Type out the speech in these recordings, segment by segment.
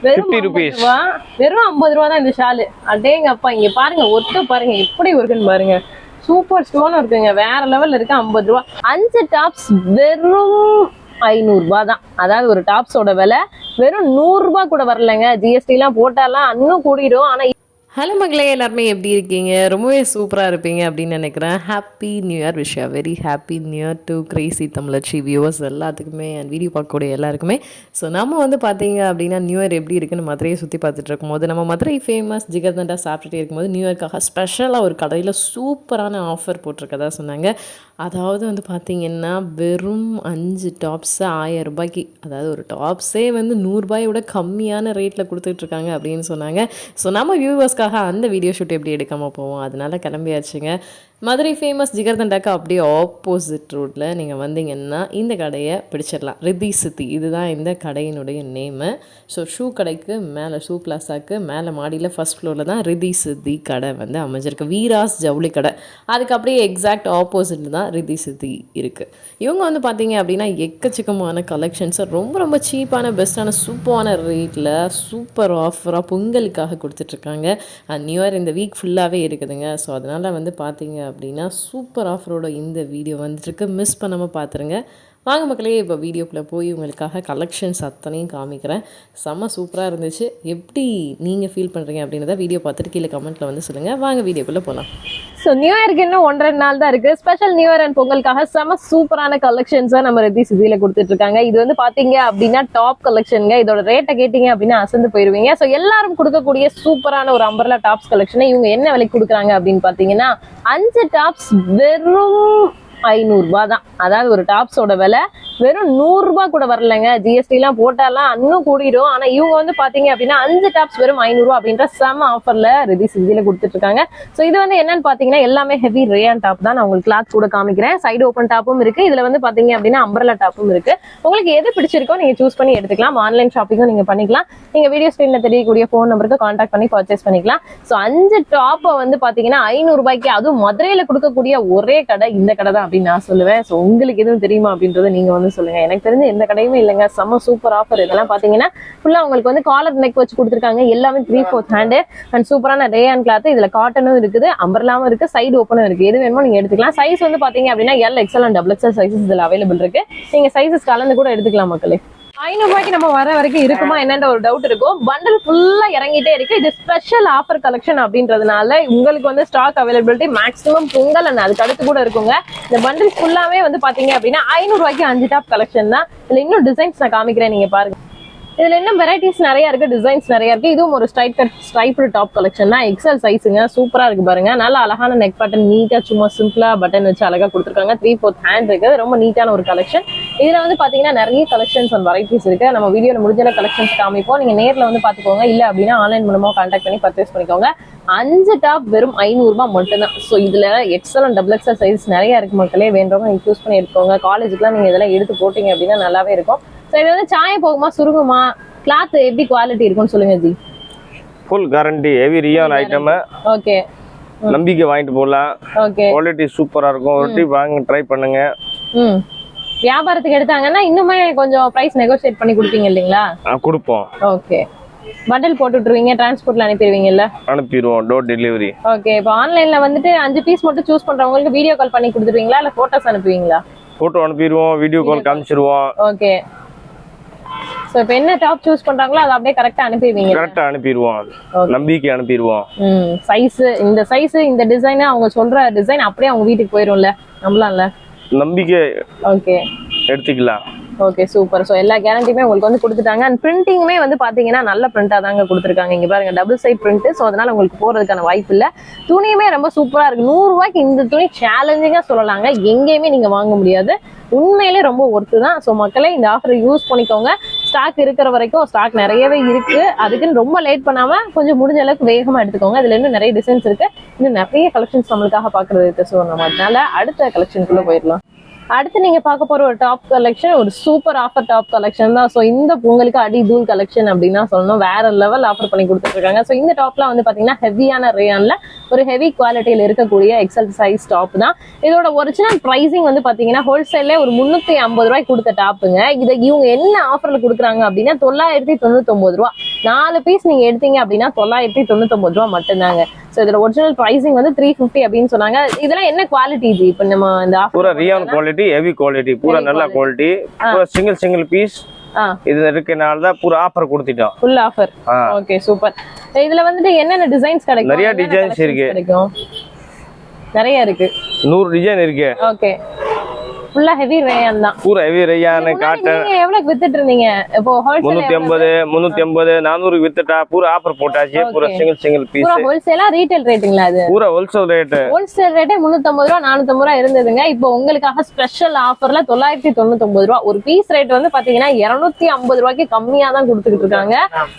வெறும் 50 rupees. வெறும் 50 ரூபா தான் இந்த ஷால். அடேங்கப்பா, இங்க பாருங்க, ஒர்க் பாருங்க எப்படி இருக்குன்னு பாருங்க. சூப்பர் ஸ்டோன் இருக்குங்க, வேற லெவல்ல இருக்கு. 50 ரூபா. 5 டாப்ஸ் வெறும் 500 ரூபாய் தான். அதாவது ஒரு டாப்ஸோட விலை வெறும் 100 ரூபாய் கூட வரலங்க. ஜிஎஸ்டி எல்லாம் போட்டாலாம் இன்னும் கூடிடும். ஆனா ஹலோ மகளே, எல்லாருமே எப்படி இருக்கீங்க? ரொம்பவே சூப்பராக இருப்பீங்க அப்படின்னு நினைக்கிறேன். Happy new year Vishaya. Very happy new year to crazy Tamizhachi viewers எல்லாத்துக்குமே அண்ட் வீடியோ பார்க்கக்கூடிய எல்லாருக்குமே. ஸோ நம்ம வந்து பார்த்தீங்க அப்படின்னா நியூ இயர் எப்படி இருக்குன்னு மதுரையை சுற்றி பார்த்துட்டு இருக்கும்போது, நம்ம மதுரை ஃபேமஸ் ஜிகர்தண்டா சாப்பிட்டுட்டே இருக்கும்போது நியூ இயர்க்காக ஸ்பெஷலாக ஒரு கடையில் சூப்பரான ஆஃபர் போட்டிருக்கதா சொன்னாங்க. அதாவது வந்து பார்த்திங்கன்னா வெறும் 5 டாப்ஸு 1000 ரூபாய்க்கு, அதாவது ஒரு டாப்ஸே வந்து 100 ரூபாயோட கம்மியான ரேட்டில் கொடுத்துட்ருக்காங்க அப்படின்னு சொன்னாங்க. ஸோ நம்ம வியூவர்ஸ்க்காக அந்த வீடியோ ஷூட் எப்படி எடுக்காமல் போவோம், அதனால கிளம்பியாச்சுங்க. மதுரை ஃபேமஸ் ஜிகர்தண்டாக்கு அப்படியே ஆப்போசிட் ரோட்டில் நீங்கள் வந்தீங்கன்னா இந்த கடையை பிடிச்சிடலாம். ரித்தி சித்தி இதுதான் இந்த கடையினுடைய நேமு. ஸோ ஷூ கடைக்கு மேலே, ஷூ பிளாஸாக்கு மேலே மாடியில் ஃபஸ்ட் ஃப்ளோரில் தான் ரித்தி சித்தி கடை வந்து அமைஞ்சிருக்கு. வீராஸ் ஜவுளி கடை, அதுக்கு அப்படியே எக்ஸாக்ட் ஆப்போசிட் தான் ரித்தி சித்தி இருக்குது. இவங்க வந்து பார்த்தீங்க அப்படின்னா எக்கச்சக்கமான கலெக்ஷன்ஸை ரொம்ப ரொம்ப சீப்பான பெஸ்ட்டான சூப்பரான ரேட்டில் சூப்பர் ஆஃபராக பொங்கலுக்காக கொடுத்துட்ருக்காங்க. நியூ இயர் இந்த வீக் ஃபுல்லாகவே இருக்குதுங்க. ஸோ அதனால் வந்து பார்த்தீங்க அப்படின்னா சூப்பர் ஆஃபரோட இந்த வீடியோ வந்துட்டுருக்கு. மிஸ் பண்ணாமல் பார்த்துருங்க. வாங்க மக்களே, இப்போ வீடியோக்குள்ளே போய் உங்களுக்காக கலெக்ஷன்ஸ் அத்தனையும் காமிக்கிறேன். செம்ம சூப்பராக இருந்துச்சு. எப்படி நீங்கள் ஃபீல் பண்ணுறீங்க அப்படின்றத வீடியோ பார்த்துட்டு கீழே கமெண்ட்டில் வந்து சொல்லுங்கள். வாங்க வீடியோக்குள்ளே போகலாம். ஸோ நியூ இயருக்கு இன்னும் 1.5 நாள் தான் இருக்குது. ஸ்பெஷல் நியூ இயர் அண்ட் பொங்கலுக்காக செம்ம சூப்பரான கலெக்ஷன்ஸை நம்ம ரித்தி சித்தியில் கொடுத்துட்ருக்காங்க. இது வந்து பார்த்தீங்க அப்படின்னா டாப் கலெக்ஷனுங்க. இதோட ரேட்டை கேட்டிங்க அப்படின்னா அசந்து போயிடுவீங்க. ஸோ எல்லாரும் கொடுக்கக்கூடிய சூப்பரான ஒரு அம்பர்லா டாப்ஸ் கலெக்ஷனை இவங்க என்ன விலைக்கு கொடுக்குறாங்க அப்படின்னு பார்த்தீங்கன்னா 5 டாப்ஸ் வெறும் 500 ரூபாய் தான். அதாவது ஒரு டாப்ஸோட விலை வெறும் 100 ரூபாய் கூட வரலங்க. ஜிஎஸ்டி எல்லாம் போட்டாலாம் இன்னும் கூடிடும். ஆனா இவங்க வந்து பாத்தீங்க அப்படின்னா 5 டாப்ஸ் வெறும் 500 ரூபாய் அப்படின்ற செம ஆஃபர்ல ரித்தி சித்தியில கொடுத்துட்டு இருக்காங்க. சோ இது வந்து என்னன்னு பாத்தீங்கன்னா எல்லாமே ஹெவி ரேயான் டாப் தான். நான் உங்களுக்கு கிளாத் கூட காமிக்கிறேன். சைடு ஓப்பன் டாப்பும் இருக்கு. இதுல வந்து பாத்தீங்க அப்படின்னா அம்பர்லா டாப்பும் இருக்கு. உங்களுக்கு எது பிடிச்சிருக்கோ நீங்க சூஸ் பண்ணி எடுத்துக்கலாம். ஆன்லைன் ஷாப்பிங்கும் நீங்க பண்ணிக்கலாம். நீங்க வீடியோ ஸ்கிரீன்ல தெரியக்கூடிய போன் நம்பருக்கு கான்டாக்ட் பண்ணி பர்ச்சேஸ் பண்ணிக்கலாம். சோ 5 டாப்பை வந்து பாத்தீங்கன்னா 500 ரூபாய்க்கு, அதுவும் மதுரையில கொடுக்கக்கூடிய ஒரே கடை இந்த கடை தான் அப்படின்னு நான் சொல்லுவேன். சோ உங்களுக்கு எதுவும் தெரியுமா அப்படின்றத நீங்க வந்து சொல்லுங்க. எனக்கு தெரிஞ்ச எந்த கடையுமே இல்லைங்க. செம்ம சூப்பர் ஆஃபர். இதெல்லாம் பாத்தீங்கன்னா ஃபுல்லா உங்களுக்கு வந்து காலர் நெக் வச்சு கொடுத்துருக்காங்க. எல்லாமே 3/4 ஹேண்ட் அண்ட் சூப்பரான ரேயான் கிளாத். இதுல காட்டனும் இருக்குது, அம்பர்லாவும் இருக்கு, சைடு ஓப்பனும் இருக்கு. எது வேணுமோ நீங்க எடுத்துக்கலாம். சைஸ் வந்து பாத்தீங்க அப்படின்னா L, XL and XXL sizes இதுல அவைலபிள் இருக்கு. நீங்க சைஸஸ் கலந்து கூட எடுத்துக்கலாம் மக்களே. 500 ரூபாய்க்கு நம்ம வர வரைக்கும் இருக்குமா என்னன்ற ஒரு டவுட் இருக்கும். பண்டல் ஃபுல்லா இறங்கிட்டே இருக்கு. இது ஸ்பெஷல் ஆஃபர் கலெக்ஷன் அப்படின்றதுனால உங்களுக்கு வந்து stock availability maximum Pongal and அதுக்கு அடுத்து கூட இருக்குங்க. இந்த பண்டல் ஃபுல்லாவே வந்து பாத்தீங்க அப்படின்னா 500 ரூபாய்க்கு 5 டாப் கலெக்ஷன் தான். இதுல இன்னும் டிசைன்ஸ் நான் காமிக்கிறேன், நீங்க பாருங்க. இதுல இன்னும் வெரைட்டிஸ் நிறைய இருக்கு, டிசைன்ஸ் நிறைய இருக்கு. இதுவும் ஒரு ஸ்ட்ரைப்டு டாப் கலெக்ஷன் தான். எக்ஸல் சைஸுங்க, சூப்பரா இருக்கு பாருங்க. நல்ல அழகான நெக் பட்டன், நீட்டா சும்மா சிம்பிளா பட்டன் வச்சு அழகா கொடுத்துருக்காங்க. 3/4 ஹேண்ட் இருக்கு. ரொம்ப நீட்டான ஒரு கலெக்ஷன். இதுல வந்து பாத்தீங்கன்னா நிறைய கலெக்ஷன்ஸ் அண்ட் வெரைட்டிஸ் இருக்கு. நம்ம வீடியோல முடிஞ்ச கலெக்ஷன்ஸ் காமிப்போம். நீங்க நேர்ல வந்து பாத்துக்கோங்க. இல்ல அப்படின்னா ஆன்லைன் மூலமா கான்டாக்ட் பண்ணி பர்ச்சேஸ் பண்ணிக்கோங்க. 5 டாப் வெறும் 500 ரூபாய் மட்டும்தான். ஸோ இதுல எக்ஸல் அண்ட் XXL சைஸ் நிறைய இருக்கு மக்களே. வேண்டவங்க நீங்க சூஸ் பண்ணி எடுத்துக்கோங்க. காலேஜுக்குலாம் நீங்க இதெல்லாம் எடுத்து போட்டீங்க அப்படின்னா நல்லாவே இருக்கும். ஸோ இது வந்து சாயம் போகுமா, சுருங்குமா, கிளாத் எப்படி குவாலிட்டி இருக்குன்னு சொல்லுங்க ஜி. Full guarantee, heavy rayon item. Okay, நம்பிக்கை வாங்கிட்டு போகலாம். ஓகே, குவாலிட்டி சூப்பரா இருக்கும். ஒரு ட்ரிப் வாங்க ட்ரை பண்ணுங்க. வியாபாரத்துக்கு எடுத்தாங்கன்னா இன்னுமே கொஞ்சம் பிரைஸ் நெகோசியேட் பண்ணி கொடுப்பீங்க இல்லைங்களா? கொடுப்போம். ஓகே, பண்டல் போட்டு விட்டுருவீங்க, டிரான்ஸ்போர்ட்ல அனுப்பிடுவீங்கல்ல? அனுப்பிடுவோம், டோர் டெலிவரி. ஓகே, இப்போ ஆன்லைன்ல வந்துட்டு 5 பீஸ் மட்டும் சூஸ் பண்றவங்களுக்கு வீடியோ கால் பண்ணி கொடுத்துருவீங்களா இல்ல போட்டோஸ் அனுப்புவீங்களா? போட்டோ அனுப்பிடுவோம், வீடியோ கால் காமிச்சிருவோம். ஓகே, சோ இப்போ என்ன டாப் சூஸ் பண்றாங்களோ அதை அப்படியே கரெக்ட்டா அனுப்பிடுவீங்க? கரெக்ட்டா அனுப்பிடுவோம், நம்பிக்கை அனுப்பிடுவோம். சைஸ், இந்த சைஸ், இந்த டிசைன், அவங்க சொல்ற டிசைன் அப்படியே அவங்க வீட்டுக்கு போயிடும்ல, நம்பலாம்ல? நம்பிக்கை. ஓகே, எடுத்துக்கலாம். Okay, super. ஸோ எல்லா கேரண்டியுமே உங்களுக்கு வந்து கொடுத்துட்டாங்க. அண்ட் பிரிண்டிங்குமே வந்து பாத்தீங்கன்னா நல்ல பிரிண்டா தாங்க கொடுத்துருக்காங்க. இங்க பாருங்க, டபுள் சைட் பிரிண்ட். ஸோ அதனால உங்களுக்கு போறதுக்கான வாய்ப்பு இல்லை. துணியுமே ரொம்ப சூப்பரா இருக்கு. 100 ரூபாய்க்கு இந்த துணி சேலஞ்சிங்கா சொல்லலாங்க. எங்கேயுமே நீங்க வாங்க முடியாது. உண்மையிலே ரொம்ப ஒர்த்து தான். ஸோ மக்களே இந்த ஆஃபரை யூஸ் பண்ணிக்கோங்க. ஸ்டாக் இருக்கிற வரைக்கும் ஸ்டாக் நிறையவே இருக்கு. அதுக்குன்னு ரொம்ப லேட் பண்ணாம கொஞ்சம் முடிஞ்ச அளவுக்கு வேகமா எடுத்துக்கோங்க. இதுல இன்னும் நிறைய டிசைன்ஸ் இருக்கு. இன்னும் நிறைய கலெக்ஷன்ஸ் நம்மளுக்காக பாக்குறது இருக்கு. ஸோ நம்ம அதனால அடுத்த கலெக்ஷனுக்குள்ள போயிடலாம். அடுத்து நீங்க பார்க்க போற ஒரு டாப் கலெக்ஷன் ஒரு சூப்பர் ஆஃபர் டாப் கலெக்ஷன் தான். ஸோ இந்த பொங்கலுக்கு அடி தூள் கலெக்ஷன் அப்படின்னா சொல்லணும். வேற லெவல் ஆஃபர் பண்ணி கொடுத்துட்டு இருக்காங்க. ஸோ இந்த டாப்லாம் வந்து பாத்தீங்கன்னா ஹெவியான ரேயான்ல ஒரு ஹெவி குவாலிட்டியில இருக்கக்கூடிய எக்ஸல் சைஸ் டாப் தான். இதோட ஒரிஜினல் பிரைசிங் வந்து பாத்தீங்கன்னா ஹோல்சேல்ல ஒரு 350 ரூபாய்க்கு கொடுத்த டாப்புங்க. இதை இவங்க என்ன ஆஃபர்ல கொடுக்குறாங்க அப்படின்னா 999 ரூபா. 4 பீஸ் நீங்க எடுத்தீங்க அப்படின்னா 999 ரூபா மட்டும்தாங்க. சோ இதோட ஒரிஜினல் பிரைசிங் வந்து 350 அப்படின்னு சொன்னாங்க. இதெல்லாம் என்ன குவாலிட்டி இது? இப்ப நம்ம இந்த पूरा रियन क्वालिटी हेवी क्वालिटी पूरा நல்ல क्वालिटी पूरा सिंगल पीस இது இருக்கனால தான் பூரா ஆஃபர் கொடுத்துட்டோம். Full offer. Okay super. இதுல வந்துட்டு என்னென்ன டிசைன்ஸ் கிடைக்கும்? நிறைய டிசைன்ஸ் இருக்கு. நிறைய இருக்கு. 100 டிசைன் இருக்கு. ஓகே. ஃபுல்லா ஹெவி ரேயான் தான். பூரா ஹெவி ரேயான் காட்டன். நீங்க எவ்வளவுக்கு வித்துட்டு இருந்தீங்க? இப்போ ஹோல்சேல் 350 400 வித்துட்டா பூரா ஆஃபர் போட்டாச்சு. பூரா சிங்கிள் பீஸ். பூரா ஹோல்சேலா ரீட்டைல் ரேட்டுங்களா அது? பூரா ஹோல்சேல் ரேட். ஹோல்சேல் ரேட்டே 350 ரூபா 450 ரூபா இருந்ததுங்க. இப்போ உங்களுக்காக ஸ்பெஷல் ஆஃபர்ல 999 ரூபா. ஒரு பீஸ் ரேட் வந்து பாத்தீங்கன்னா 250 ரூபாய்க்கு கம்மியா தான் கொடுத்துட்டு இருக்காங்க.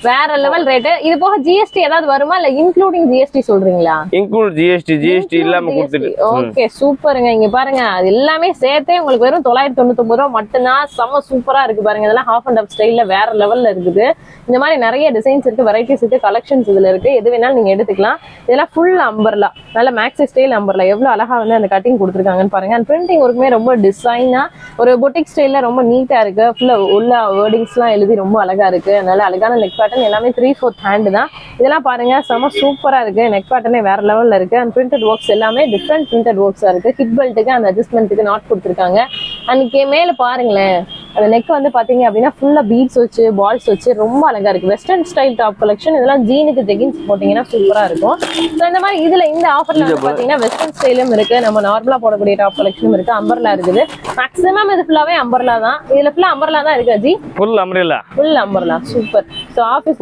வேற லெவல் ரேட். இது போக ஜிஎஸ்டி ஏதாவது வருமா இல்ல இன்க்ளூடிங் ஜிஎஸ்டி சொல்றீங்களா? இன்க்ளூட் ஜிஎஸ்டி இல்லாம கொடுத்துட்டு. ஓகே சூப்பருங்க. இங்க பாருங்க அது எல்லாமே சேர்த்தே உங்களுக்கு வெறும் 999 ரூபா மட்டும்தான். செம்ம சூப்பரா இருக்கு பாருங்க. இதெல்லாம் ஹாஃப் அண்ட் ஆஃப் ஸ்டைல்ல வேற லெவல்ல இருக்குது. இந்த மாதிரி நிறைய டிசைன்ஸ் இருக்கு, வெரைட்டிஸ் இருக்கு, கலெக்ஷன்ஸ் இதுல இருக்கு. எது வேணாலும் நீங்க எடுத்துக்கலாம். இதெல்லாம் ஃபுல் அம்பர்லா, நல்ல மேக்ஸி ஸ்டைல் அம்பர்லா. எவ்வளவு அழகா வந்து அந்த கட்டிங் கொடுத்துருக்காங்கன்னு பாருங்க. அண்ட் பிரிண்டிங் ஒர்க்குமே ரொம்ப டிசைனா ஒரு பொட்டிக் ஸ்டைல்ல ரொம்ப நீட்டா இருக்கு. ஃபுல்லா உள்ள வேர்டிங்ஸ் எல்லாம் எழுதி ரொம்ப அழகா இருக்கு. அதனால அழகான நெக் பேட்டர்ன் எல்லாமே 3/4 ஹேண்ட் தான். இதெல்லாம் பாருங்க செம்ம சூப்பரா இருக்கு. நெக் பேட்டர்னே வேற லெவல்ல இருக்கு. அண்ட் பிரிண்டட் ஒர்க்ஸ் எல்லாமே டிஃப்ரெண்ட் பிரிண்டட் ஒர்க்ஸா இருக்கு. ஹிப் பெல்ட்டுக்கு அந்த அட்ஜஸ்ட்மெண்ட்டுக்கு நாட் கொடுத்துருக்காங்க. அன்னைக்கு மேல பாருங்களேன் அந்த நெக் வந்து பாத்தீங்க அப்படின்னா ஃபுல்லா பீட்ஸ் வச்சு பால்ஸ் வச்சு ரொம்ப அழகா இருக்கு. Western style top collection. இதெல்லாம் ஜீனுக்கு ஜெகின்ஸ் போட்டீங்கன்னா சூப்பரா இருக்கும். ஸோ இந்த மாதிரி இதுல இந்த ஆஃபர்ல வந்து பாத்தீங்கன்னா வெஸ்டர்ன் ஸ்டைலும் இருக்கு, நம்ம நார்மலா போடக்கூடிய டாப் கலெக்ஷனும் இருக்கு. அம்பர்லா இருக்குது. மேக்ஸிமம் இது ஃபுல்லாவே அம்பர்லா தான். இதுல ஃபுல்லா அம்பர்லா தான் இருக்கு G. Full umbrella. Full umbrella super. So office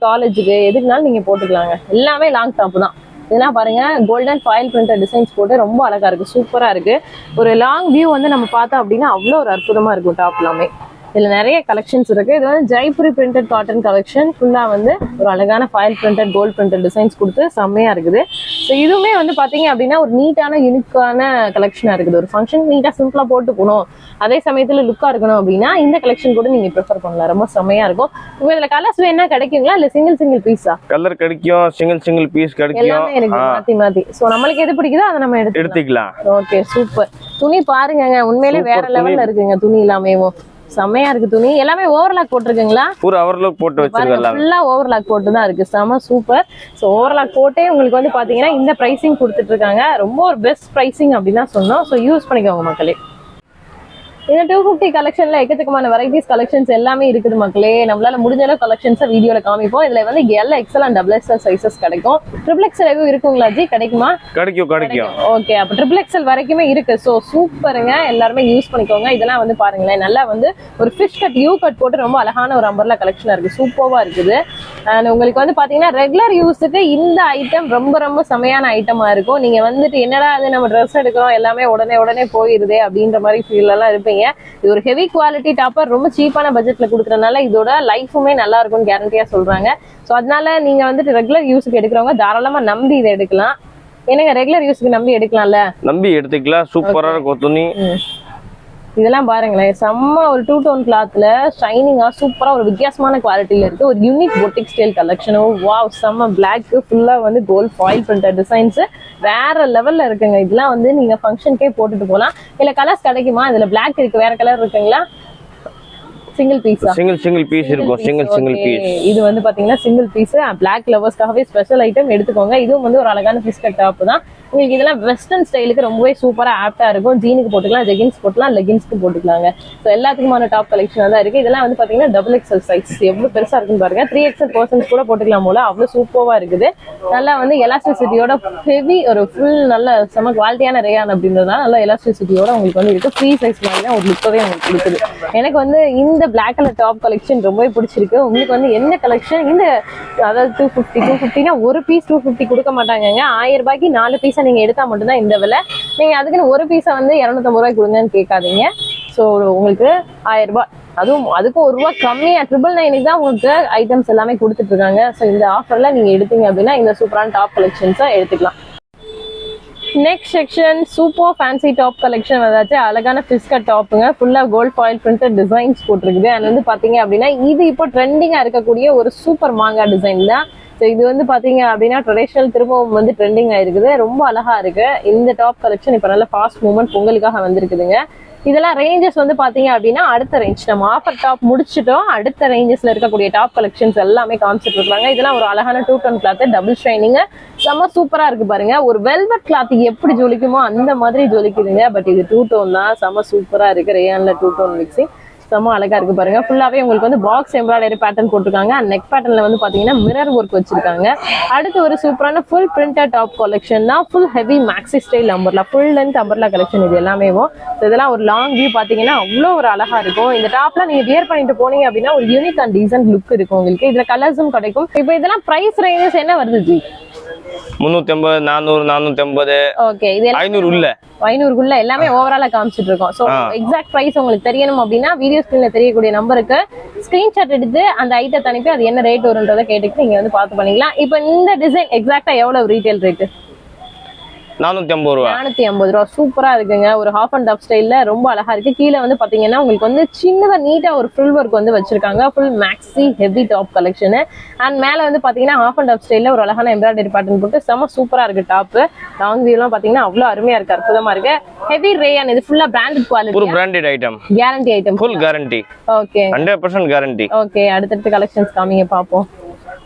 காலேஜுக்கு எதுக்குனாலும் நீங்க போட்டுக்கலாங்க. எல்லாமே லாங் டாப் தான். இதெல்லாம் பாருங்க கோல்டன் ஃபாயில் பிரிண்டட் டிசைன்ஸ் போட்டு ரொம்ப அழகா இருக்கு, சூப்பரா இருக்கு. ஒரு லாங் வியூ வந்து நம்ம பார்த்தோம் அப்படின்னா அவ்வளோ ஒரு அற்புதமா இருக்கும் டாப் எல்லாமே. இதுல நிறைய கலெக்ஷன்ஸ் இருக்கு. இது வந்து ஜெய்ப்பூரி பிரிண்டட் காட்டன் கலெக்ஷன். ஃபுல்லா வந்து ஒரு அழகான foil printed gold printed designs கொடுத்து செம்மையா இருக்குது. ஸோ இதுவுமே வந்து பாத்தீங்க அப்படின்னா ஒரு நீட்டான யூனிக்கான கலெக்ஷனா இருக்குது. ஒரு ஃபங்க்ஷன் நீட்டா சிம்பிளா போட்டு போகணும், அதே சமயத்துல லுக்கா இருக்கணும் அப்படின்னா இந்த கலெக்ஷன் கூட நீங்க ப்ரிஃபர் பண்ணலாம். ரொம்ப செம்மையா இருக்கும். இதுல கலர்ஸ் வேணா கிடைக்குங்களா இல்ல சிங்கிள் பீஸா? கலர் கிடைக்கும், சிங்கிள் பீஸ் கிடைக்கும். எல்லாமே இருக்கு மாத்தி. சோ நம்மளுக்கு எது பிடிக்குதோ அதை நம்ம எடுத்துக்கலாம். Okay super. துணி பாருங்க உண்மையிலே வேற லெவல்ல இருக்குங்க. துணி எல்லாமேவும் செம்மையா இருக்கு. துணி எல்லாமே ஓவர்லாக் போட்டிருக்குங்களா? பூரா ஓவர்லாக் போட்டு வச்சிருக்கேன். ஃபுல்லா ஓவர்லாக் போட்டு தான் இருக்கு. செம சூப்பர். சோ ஓவர்லாக் போட்டே உங்களுக்கு வந்து பாத்தீங்கன்னா இந்த பிரைசிங் கொடுத்துட்டு இருக்காங்க. ரொம்ப ஒரு பெஸ்ட் பிரைசிங் அப்படின்னு தான் சொன்னோம். சோ யூஸ் பண்ணிக்கோங்க மக்களே. இந்த 250 கலெக்ஷன்ல எக்கச்சக்கமான வெரைட்டிஸ் கலெக்ஷன்ஸ் எல்லாமே இருக்குது மக்களே. நம்மளால முடிஞ்ச அளவு கலெக்ஷன்ஸ் வீடியோல காமிப்போம். இதுல வந்து L XL and double XL sizes கிடைக்கும். ட்ரிபிள் எக்ஸ்எல் எதுவும் இருக்குங்களா ஜி? கிடைக்குமா? கிடைக்கும். ஓகே அப்ப ட்ரிபிள் எக்ஸ்எல் வரைக்குமே இருக்கு. சோ சூப்பருங்க. எல்லாருமே யூஸ் பண்ணிக்கோங்க. இதெல்லாம் வந்து பாருங்களேன் நல்லா வந்து ஒரு ஃபிஷ் கட் யூ கட் போட்டு ரொம்ப அழகான ஒரு அம்பர்லா கலெக்ஷனா இருக்கு. சூப்பர்வா இருக்குது. அண்ட் உங்களுக்கு வந்து பாத்தீங்கன்னா ரெகுலர் யூஸுக்கு இந்த ஐட்டம் ரொம்ப செமையான ஐட்டமா இருக்கும். நீங்க வந்துட்டு என்னடா அது நம்ம ட்ரெஸ் எடுக்கிறோம் எல்லாமே உடனே போயிருதே அப்படின்ற மாதிரி ஃபீல் எல்லாம் இருப்பீங்க. இது ஒரு ஹெவி குவாலிட்டி டாப்பர். ரொம்ப சீப்பான பட்ஜெட்ல கொடுக்கறதுனால இதோட லைஃபுமே நல்லா இருக்கும்னு கேரண்டியா சொல்றாங்க. சோ அதனால நீங்க வந்துட்டு ரெகுலர் யூஸுக்கு எடுக்கிறவங்க தாராளமா நம்பி இதை எடுக்கலாம். என்னங்க ரெகுலர் யூஸுக்கு நம்பி எடுக்கலாம்ல? நம்பி எடுத்துக்கலாம். சூப்பரா இருக்கும் துணி. இதெல்லாம் பாருங்களேன் செம்ம ஒரு 2 டோன் கிளாத்ல ஷைனிங்கா சூப்பரா ஒரு வித்தியாசமான குவாலிட்டியில இருக்கு. ஒரு unique boutique style collection. Wow செம்ம பிளாக் ஃபுல்லா வந்து கோல்ட் ஃபாயில் பிரிண்டட் டிசைன்ஸ் வேற லெவல்ல இருக்குங்க. இதெல்லாம் வந்து நீங்க ஃபங்க்ஷனுக்கே போட்டுட்டு போகலாம். இல்ல கலர்ஸ் கிடைக்குமா? இதுல பிளாக் இருக்கு, வேற கலர் இருக்குங்களா? சிங்கிள் பீஸா? சிங்கிள் பீஸ் இருக்கும். Single piece. இது வந்து பாத்தீங்கன்னா சிங்கிள் பீஸ். பிளாக் லவர்ஸ்க்காகவே ஸ்பெஷல் ஐட்டம் எடுத்துக்கோங்க. இதுவும் வந்து ஒரு அழகான ஃபிஷ் கட் டாப் தான். உங்களுக்கு இதெல்லாம் வெஸ்டர்ன் ஸ்டைலுக்கு ரொம்பவே சூப்பரா ஆப்டா இருக்கும். ஜீனுக்கு போட்டுக்கலாம், ஜெகின்ஸ் போட்டுக்கலாம், லெகின்ஸ்க்கு போட்டுக்கலாங்க. ஸோ எல்லாத்துக்குமான டாப் கலெக்ஷன் தான் இருக்கு. இதெல்லாம் வந்து பாத்தீங்கன்னா டபுள் எக்ஸ்எல் சைஸ் எவ்வளவு பெருசா இருக்குன்னு பாருங்க. 3XL பர்சன்ஸ் கூட போட்டுக்கலாம் போல, அவ்வளவு சூப்பர்வா இருக்குது. நல்லா வந்து எலாஸ்டிசிட்டியோட ஹெவி ஒரு ஃபுல் நல்ல செம குவாலிட்டியான ரேயான் அப்படின்றதுனால நல்ல எலாஸ்டிசிட்டியோட உங்களுக்கு வந்து இருக்கு. ஃப்ரீ சைஸ் மாதிரி தான் ஒரு லுக்கவே உங்களுக்கு கொடுக்குது. எனக்கு வந்து இந்த பிளாக் கலர் டாப் கலெக்ஷன் ரொம்பவே பிடிச்சிருக்கு. உங்களுக்கு வந்து என்ன கலெக்ஷன் இந்த அதாவது 250 ஒரு பீஸ் 250 கொடுக்க மாட்டாங்க. 1000 ரூபாய்க்கு 4 பீஸ் நீங்க எடுத்தா மட்டும்தான் இந்த விலை. நீங்க அதுக்குன்னு ஒரு பீஸை வந்து 250 ரூபாய் கொடுங்கன்னு கேட்காதீங்க. ஸோ உங்களுக்கு 1000 ரூபாய், அதுக்கும் 1 ரூபாய் கம்மியா 999 தான் உங்களுக்கு ஐட்டம்ஸ் எல்லாமே கொடுத்துட்டு இருக்காங்க. ஸோ இந்த ஆஃபர்ல நீங்க எடுத்தீங்க அப்படின்னா இந்த சூப்பரான டாப் கலெக்ஷன்ஸை எடுத்துக்கலாம். Next section super fancy top collection வந்தாச்சு. அழகான ஃபிஷ் கட் டாப்புங்க. ஃபுல்லா கோல்ட் ஃபாயில் பிரிண்டட் டிசைன்ஸ் போட்டிருக்குது. அது வந்து பாத்தீங்க அப்படின்னா இது இப்போ ட்ரெண்டிங்கா இருக்கக்கூடிய ஒரு சூப்பர் மாங்கா டிசைன் தான். ஸோ இது வந்து பாத்தீங்க அப்படின்னா ட்ரெடிஷனல் திரும்பவும் வந்து ட்ரெண்டிங் ஆயிருக்குது. ரொம்ப அழகா இருக்கு இந்த டாப் கலெக்ஷன். இப்ப நல்ல ஃபாஸ்ட் மூவ்மெண்ட் பொங்கலுக்காக வந்திருக்குதுங்க. இதெல்லாம் ரேஞ்சஸ் வந்து பாத்தீங்க அப்படின்னா அடுத்த ரேஞ்ச் நம்ம ஆஃபர் டாப் முடிச்சிட்டோம். அடுத்த ரேஞ்சஸ்ல இருக்கக்கூடிய டாப் கலெக்ஷன்ஸ் எல்லாமே காமிச்சிட்டு இருக்காங்க. இதெல்லாம் ஒரு அழகான 2 டோன் கிளாத், டபுள் ஷைனிங், செம்ம சூப்பரா இருக்கு பாருங்க. ஒரு வெல்வெட் கிளாத் எப்படி ஜொலிக்குமோ அந்த மாதிரி ஜொலிக்குதுங்க. பட் இது 2 டோன் தான், செம்ம சூப்பரா இருக்கு. ரேயான்ல 2 டோன் மிக்சிங் செம்ம அழகா இருக்கு பாருங்க. ஃபுல்லாவே உங்களுக்கு வந்து பாக்ஸ் எம்ப்ராய்டரி பேட்டர்ன் போட்டிருக்காங்க. நெக் பேட்டர்ன்ல வந்து பாத்தீங்கன்னா மிரர் ஒர்க் வச்சிருக்காங்க. அடுத்து ஒரு சூப்பரான ஃபுல் பிரிண்டட் டாப் கலெக்ஷன் தான். Full heavy maxi style umbrella, full length umbrella collection. இது எல்லாமே இதெல்லாம் ஒரு லாங் வியூ பாத்தீங்கன்னா அவ்வளோ ஒரு அழகா இருக்கும். இந்த டாப்லாம் நீங்க வியர் பண்ணிட்டு போனீங்க அப்படின்னா ஒரு யூனிக் அண்ட் டீசன்ட் லுக் இருக்கும் உங்களுக்கு. இதுல கலர்ஸும் கிடைக்கும். இப்போ இதெல்லாம் பிரைஸ் ரேஞ்சஸ் என்ன வருது ஜி? 350, 400, 450. ஓகே, இது 500 உள்ள 500 எல்லாமே ஓவராலா காமிச்சிட்டு இருக்கோம். சோ எக்ஸாக்ட் பிரைஸ் உங்களுக்கு தெரியணும் அப்படின்னா வீடியோ ஸ்கிரீன்ல தெரியக்கூடிய நம்பருக்கு ஸ்கிரீன்ஷாட் எடுத்து அந்த ஐட்டத்தை அனுப்பி அது என்ன ரேட் வரும்ன்றதை கேட்டுட்டு நீங்க வந்து பார்த்து பண்ணிக்கலாம். இப்போ இந்த டிசைன் எக்ஸாக்டா எவ்வளவு ரீட்டைல் ரேட்? 450 ரூபா. 450 ரூபா. சூப்பரா இருக்குங்க. ஒரு ஹாஃப் அண்ட் டாப் ஸ்டைல்ல ரொம்ப அழகா இருக்கு. கீழே வந்து பாத்தீங்கன்னா உங்களுக்கு வந்து சின்னதா நீட்டா ஒரு ஃபுல் ஒர்க் வந்து வச்சிருக்காங்க. Full maxi heavy top collection. And மேல வந்து பாத்தீங்கன்னா ஹாஃப் அண்ட் டாப் ஸ்டைல்ல ஒரு அழகான எம்ப்ராய்டரி பேட்டர்ன் போட்டு செம சூப்பரா இருக்கு டாப். லாங் வியூ எல்லாம் பாத்தீங்கன்னா அவ்வளவு அருமையா இருக்கு, அற்புதமா இருக்கு. Heavy rayon. இது ஃபுல்லா பிராண்டட் குவாலிட்டி, ஒரு branded item, guarantee item, full guarantee. Okay, 100% guarantee. Okay, அடுத்தடுத்து கலெக்ஷன்ஸ் காமிங்க பாப்போம்.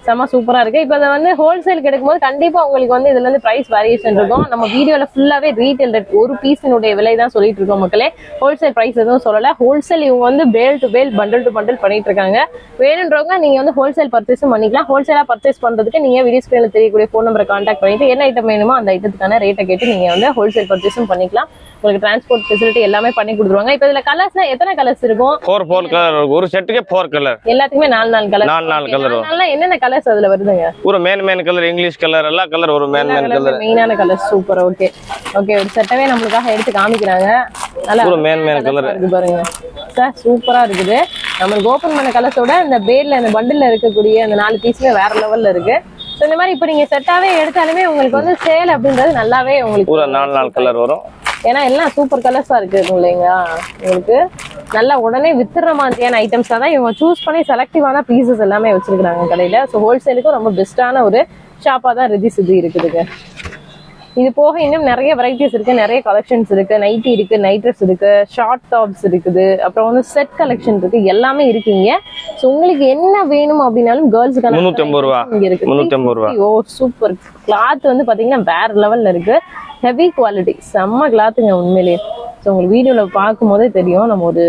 செம சூப்பரா இருக்கு. இப்போ அதை வந்து ஹோல்சேலுக்கு எடுக்கும்போது கண்டிப்பா உங்களுக்கு வந்து இதுல இருந்து பிரைஸ் வேரியேஷன் இருக்கும். நம்ம வீடியோல ஃபுல்லாவே ரீட்டைல் ரேட் ஒரு பீஸினுடைய விலை தான் சொல்லிட்டு இருக்கோம் மக்களே. ஹோல்சேல் பிரைஸ் எதுவும் சொல்லல. ஹோல்சேல் இவங்க வந்து பேல் டு பேல், பண்டல் டு பண்டல் பண்ணிட்டு இருக்காங்க. வேணுன்றவங்க நீங்க வந்து ஹோல்சேல் பர்ச்சேஸும் பண்ணிக்கலாம். ஹோல்சேலா பர்ச்சேஸ் பண்றதுக்கு நீங்க வீடியோ ஸ்கிரீன்ல தெரியக்கூடிய ஃபோன் நம்பரை கான்டாக்ட் பண்ணிட்டு என்ன ஐட்டம் வேணுமோ அந்த ஐட்டத்துக்கான ரேட்டை கேட்டு நீங்க வந்து ஹோல்சேல் பர்ச்சேஸும் பண்ணிக்கலாம். உங்களுக்கு டிரான்ஸ்போர்ட் ஃபெசிலிட்டி எல்லாமே பண்ணி கொடுத்துருவாங்க. இப்போ இதுல கலர்ஸ்னா எத்தனை கலர்ஸ் இருக்கும்? 4 கலர் இருக்கும். ஒரு செட்டுக்கே 4 கலர். எல்லாத்துக்குமே 4 கலர். 4 கலர் வரும். என்னென்ன கலர்ஸ் அதுல வருதுங்க? ஒரு மேன் கலர், இங்கிலீஷ் கலர், எல்லா கலர் ஒரு மேன் கலர், மெயினான கலர். சூப்பர். ஓகே ஓகே, ஒரு செட்டவே நம்மளுக்காக எடுத்து காமிக்கிறாங்க. நல்லா ஒரு மேன் கலர் இருக்கு பாருங்க சார், சூப்பரா இருக்குது. நம்மளுக்கு ஓபன் பண்ண கலர்ஸோட இந்த பேர்ல இந்த பண்டில்ல இருக்கக்கூடிய அந்த 4 பீஸுமே வேற லெவல்ல இருக்கு. சோ இந்த மாதிரி இப்ப நீங்க செட்டாவே எடுத்தாலுமே உங்களுக்கு வந்து சேல் அப்படின்றது நல்லாவே உங்களுக்கு ஒரு 4 கலர் வரும். ஏன்னா எல்லாம் சூப்பர் கலர்ஸா இருக்கு இல்லைங்களா? உங்களுக்கு நல்லா உடனே வித்துற மாதிரியான ஐட்டம்ஸ் தான் இவங்க சூஸ் பண்ணி செலக்டிவான பீசஸ் எல்லாமே வச்சிருக்காங்க கடையில. ஸோ ஹோல்சேலுக்கும் ரொம்ப பெஸ்டான ஒரு ஷாப்பா தான் ரிதி சிதி இருக்குதுங்க. இது போக இன்னும் நிறைய வெரைட்டிஸ் இருக்கு, நிறைய கலெக்ஷன்ஸ் இருக்கு. நைட்டி இருக்கு, நைட் ட்ரெஸ் இருக்கு, ஷார்ட் டாப்ஸ் இருக்குது, அப்புறம் வந்து செட் கலெக்ஷன் இருக்கு, எல்லாமே இருக்குங்க. ஸோ உங்களுக்கு என்ன வேணும் அப்படின்னாலும் கேர்ள்ஸுக்கான 350 ரூபா இங்க இருக்கு. 350 ரூபா. ஓ சூப்பர். கிளாத் வந்து பாத்தீங்கன்னா வேற லெவல்ல இருக்கு. ஹெவி குவாலிட்டி, செம்ம கிளாத்துங்க உண்மையிலேயே. ஸோ உங்களுக்கு வீடியோல பார்க்கும் போதே தெரியும். நம்ம ஒரு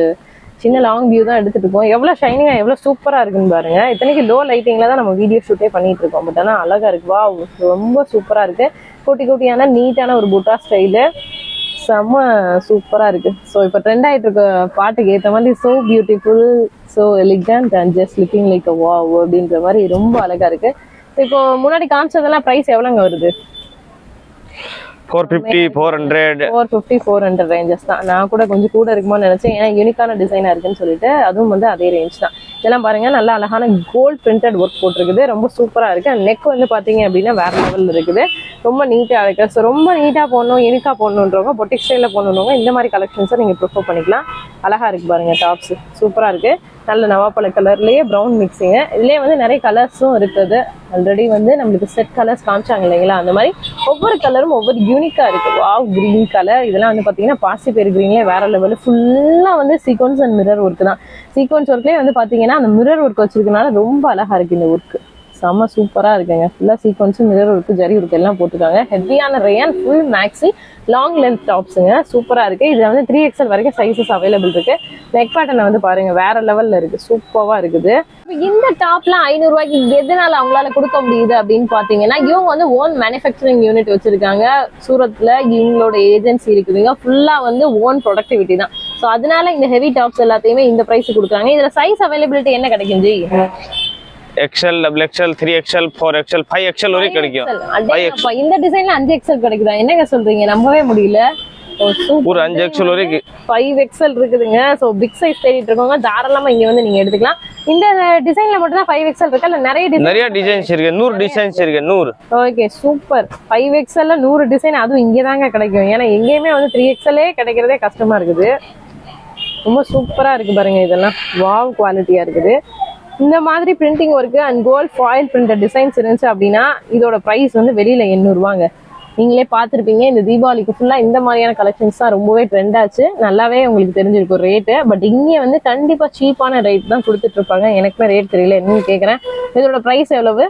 சின்ன லாங் வியூ தான் எடுத்துட்டு இருக்கோம். எவ்வளவு ஷைனிங்கா எவ்வளவு சூப்பரா இருக்குன்னு பாருங்க. இத்தனைக்கு லோ லைட்டிங்ல தான் நம்ம வீடியோ ஷூட்டே பண்ணிட்டு இருக்கோம். பட் ஆனா அழகா இருக்கு. வா, ரொம்ப சூப்பரா இருக்கு. குட்டி குட்டியான நீட்டான ஒரு புட்டா ஸ்டைலு, செம்ம சூப்பரா இருக்கு. ஸோ இப்போ ட்ரெண்ட் ஆயிட்டு இருக்க பாட்டுக்கு ஏற்ற மாதிரி so beautiful, so elegant and just looking like a wow அப்படின்ற மாதிரி ரொம்ப அழகா இருக்கு. இப்போ முன்னாடி காமிச்சதெல்லாம் பிரைஸ் எவ்வளோங்க வருது? 450, 400. 450, 400 ரேஞ்சஸ் தான். நான் கூட கொஞ்சம் கூட இருக்குமோன்னு நினைச்சேன், ஏன்னா யூனிக்கான டிசைனா இருக்குன்னு சொல்லிட்டு. அதுவும் வந்து அதே ரேஞ்ச் தான். இதெல்லாம் பாருங்க, நல்லா அழகான கோல்ட் பிரிண்டட் ஒர்க் போட்டிருக்குது. ரொம்ப சூப்பரா இருக்கு. நெக் வந்து பாத்தீங்க அப்படின்னா வேற லெவல்ல இருக்குது. ரொம்ப நீட்டா இருக்கு. ஸோ ரொம்ப நீட்டா போடணும், யூனிக்கா போடணுன்றவங்க, பொட்டிக் ஸ்டைல போடணுன்றவங்க இந்த மாதிரி கலெக்ஷன்ஸை நீங்க ப்ரிஃபர் பண்ணிக்கலாம். அழகா இருக்கு பாருங்க. டாப்ஸ் சூப்பரா இருக்கு. நல்ல நவாப்பழ கலர்லயே ப்ரௌன் மிக்சிங்க. இதுலயே வந்து நிறைய கலர்ஸும் இருக்குது. ஆல்ரெடி வந்து நம்மளுக்கு செட் கலர்ஸ் காமிச்சாங்க இல்லைங்களா? அந்த மாதிரி ஒவ்வொரு கலரும் ஒவ்வொரு யூனிக்கா இருக்கு. Wow, green colour. இதெல்லாம் வந்து பாத்தீங்கன்னா பாசிப்பயிறு கிரீன்லயே வேற லெவல். ஃபுல்லா வந்து சீக்வன்ஸ் அண்ட் மிரர் ஒர்க் தான். சீக்வன்ஸ் ஒர்க்லயே வந்து பாத்தீங்கன்னா அந்த மிரர் ஒர்க் வச்சிருக்கனால ரொம்ப அழகா இருக்கு இந்த ஒர்க். செம்ம சூப்பரா இருக்குங்க. ஃபுல்லா சீக்வன்ஸும் மிரர் ஒர்க்கு, ஜரி ஒர்க் எல்லாம் போட்டுருக்காங்க. ஹெவியான rayon full maxi long length டாப்ஸுங்க. சூப்பரா இருக்கு. இதுல வந்து 3XL வரைக்கும் சைசஸ் அவைலபிள் இருக்கு. நெக் பேட்டர்ன் வந்து பாருங்க வேற லெவல்ல இருக்கு. சூப்பரா இருக்குது. இந்த டாப்லாம் 500 ரூபாய்க்கு எதனால அவங்களால கொடுக்க முடியுது அப்படின்னு பாத்தீங்கன்னா, இவங்க வந்து ஓன் மேனுஃபேக்சரிங் யூனிட் வச்சிருக்காங்க சூரத்ல. இவங்களோட ஏஜென்சி இருக்குதுங்க. ஃபுல்லா வந்து ஓன் ப்ரொடக்டிவிட்டி தான். ஸோ அதனால இந்த ஹெவி டாப்ஸ் எல்லாத்தையுமே இந்த பிரைஸ் கொடுக்குறாங்க. இதுல சைஸ் அவைலபிலிட்டி என்ன கிடைக்கும் G? XL, XXL, 3XL, 4XL, 5XL வரைக்கும் கிடைக்கும். இந்த டிசைன்ல 5XL கிடைக்குதா? என்னங்க சொல்றீங்க? நம்பவே முடியல. ஒரு 5XL வரைக்கும் 5XL இருக்குதுங்க. சோ பிக் சைஸ் தேடிட்டு இருக்கவங்க தாராளமா இங்க வந்து நீங்க எடுத்துக்கலாம். இந்த டிசைன்ல மட்டும் தான் 5XL இருக்கா இல்ல நிறைய டிசைன்ஸ் இருக்கு? 100 டிசைன்ஸ் இருக்கு. 100. Okay super. 5XL 100 டிசைன், அதுவும் இங்க தாங்க கிடைக்கும். ஏன்னா எங்கேயுமே வந்து 3XL கிடைக்கிறதே கஷ்டமா இருக்குது. ரொம்ப சூப்பரா இருக்கு பாருங்க. இதெல்லாம் வாவ் குவாலிட்டியா இருக்குது. இந்த மாதிரி printing work and gold foil printed designs இருந்துச்சு அப்படின்னா இதோட ப்ரைஸ் வந்து வெளியில 800 ரூபாங்க. நீங்களே பார்த்துருப்பீங்க இந்த தீபாவளிக்கு ஃபுல்லா இந்த மாதிரியான கலெக்ஷன்ஸ் தான் ரொம்பவே ட்ரெண்ட் ஆச்சு. நல்லாவே உங்களுக்கு தெரிஞ்சிருக்கும் ரேட்டு. பட் இங்கே வந்து கண்டிப்பா சீப்பான ரேட் தான் கொடுத்துட்டு இருப்பாங்க. எனக்குமே ரேட் தெரியல, என்னன்னு கேட்குறேன். இதோட ப்ரைஸ் எவ்வளவு?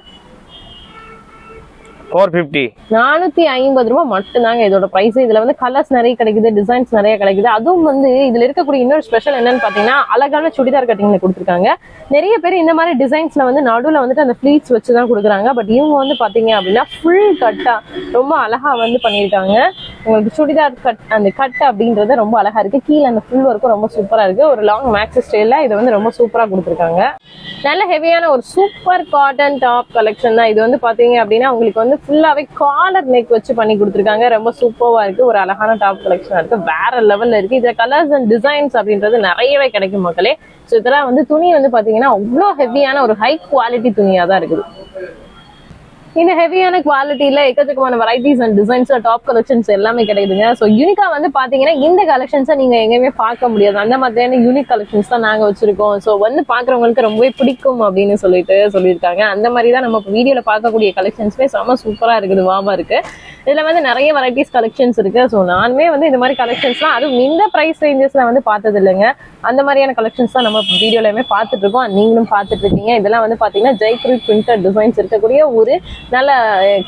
450 ரூபாய் மட்டும்தாங்க இதோட பிரைஸ். இதுல வந்து கலர்ஸ் நிறைய கிடைக்குது, டிசைன்ஸ் நிறைய கிடைக்குது. அதுவும் வந்து இதுல இருக்கக்கூடிய இன்னொரு ஸ்பெஷல் என்னன்னு பாத்தீங்கன்னா அழகான சுடிதார் கட்டிங்ல கொடுத்துருக்காங்க. நிறைய பேர் இந்த மாதிரி டிசைன்ஸ்ல வந்து நடுவுல வந்துட்டு அந்த ஃபிளீட்ஸ் வச்சுதான் கொடுக்குறாங்க. பட் இவங்க வந்து பாத்தீங்க அப்படின்னா ஃபுல் கட்டா ரொம்ப அழகா வந்து பண்ணியிருக்காங்க. உங்களுக்கு சுடிதார் கட் அந்த கட் அப்படின்றது ரொம்ப அழகா இருக்கு. கீழே அந்த ஃபுல் ஒர்க்கும் ரொம்ப சூப்பரா இருக்கு. ஒரு லாங் மேக்ஸ் ஸ்டைல்ல இதை வந்து ரொம்ப சூப்பரா கொடுத்துருக்காங்க. நல்ல ஹெவியான ஒரு சூப்பர் காட்டன் டாப் கலெக்ஷன் தான் இது. வந்து பாத்தீங்க அப்படின்னா உங்களுக்கு வந்து ஃபுல்லாவே காலர் நெக் வச்சு பண்ணி கொடுத்துருக்காங்க. ரொம்ப சூப்பர்வா இருக்கு. ஒரு அழகான டாப் கலெக்ஷனா இருக்கு. வேற லெவல்ல இருக்கு. இதுல கலர்ஸ் அண்ட் டிசைன்ஸ் அப்படின்றது நிறையவே கிடைக்கும் மக்களே. ஸோ இதெல்லாம் வந்து துணி வந்து பாத்தீங்கன்னா அவ்வளோ ஹெவியான ஒரு ஹை குவாலிட்டி துணியா தான் இருக்குது. இந்த ஹெவியான குவாலிட்டியில எக்கச்சக்கமான varieties and designs top collections எல்லாமே கிடைக்குதுங்க. ஸோ யூனிக்கா வந்து பாத்தீங்கன்னா இந்த கலெக்ஷன்ஸை நீங்க எங்கேயுமே பார்க்க முடியாது. அந்த மாதிரியான யூனிக் கலெக்ஷன்ஸ் தான் நாங்க வச்சிருக்கோம். ஸோ வந்து பாக்குறவங்களுக்கு ரொம்பவே பிடிக்கும் அப்படின்னு சொல்லியிருக்காங்க. அந்த மாதிரி தான் நம்ம வீடியோல பார்க்கக்கூடிய கலெக்ஷன்ஸ்மே செம சூப்பரா இருக்குது, வாவா இருக்கு. இதுல வந்து நிறைய வெரைட்டிஸ் கலெக்ஷன்ஸ் இருக்கு. ஸோ நானுமே வந்து இந்த மாதிரி கலெக்ஷன்ஸ்லாம் அதுவும் இந்த பிரைஸ் ரேஞ்சஸ்ல வந்து பார்த்தது இல்லைங்க. அந்த மாதிரியான கலெக்ஷன்ஸ் தான் நம்ம வீடியோலயுமே பார்த்துட்டு இருக்கோம். நீங்களும் பார்த்துட்டு இருக்கீங்க. இதெல்லாம் வந்து பாத்தீங்கன்னா ஜெய்ப்பூர் பிரிண்டட் டிசைன்ஸ் இருக்கக்கூடிய ஒரு நல்ல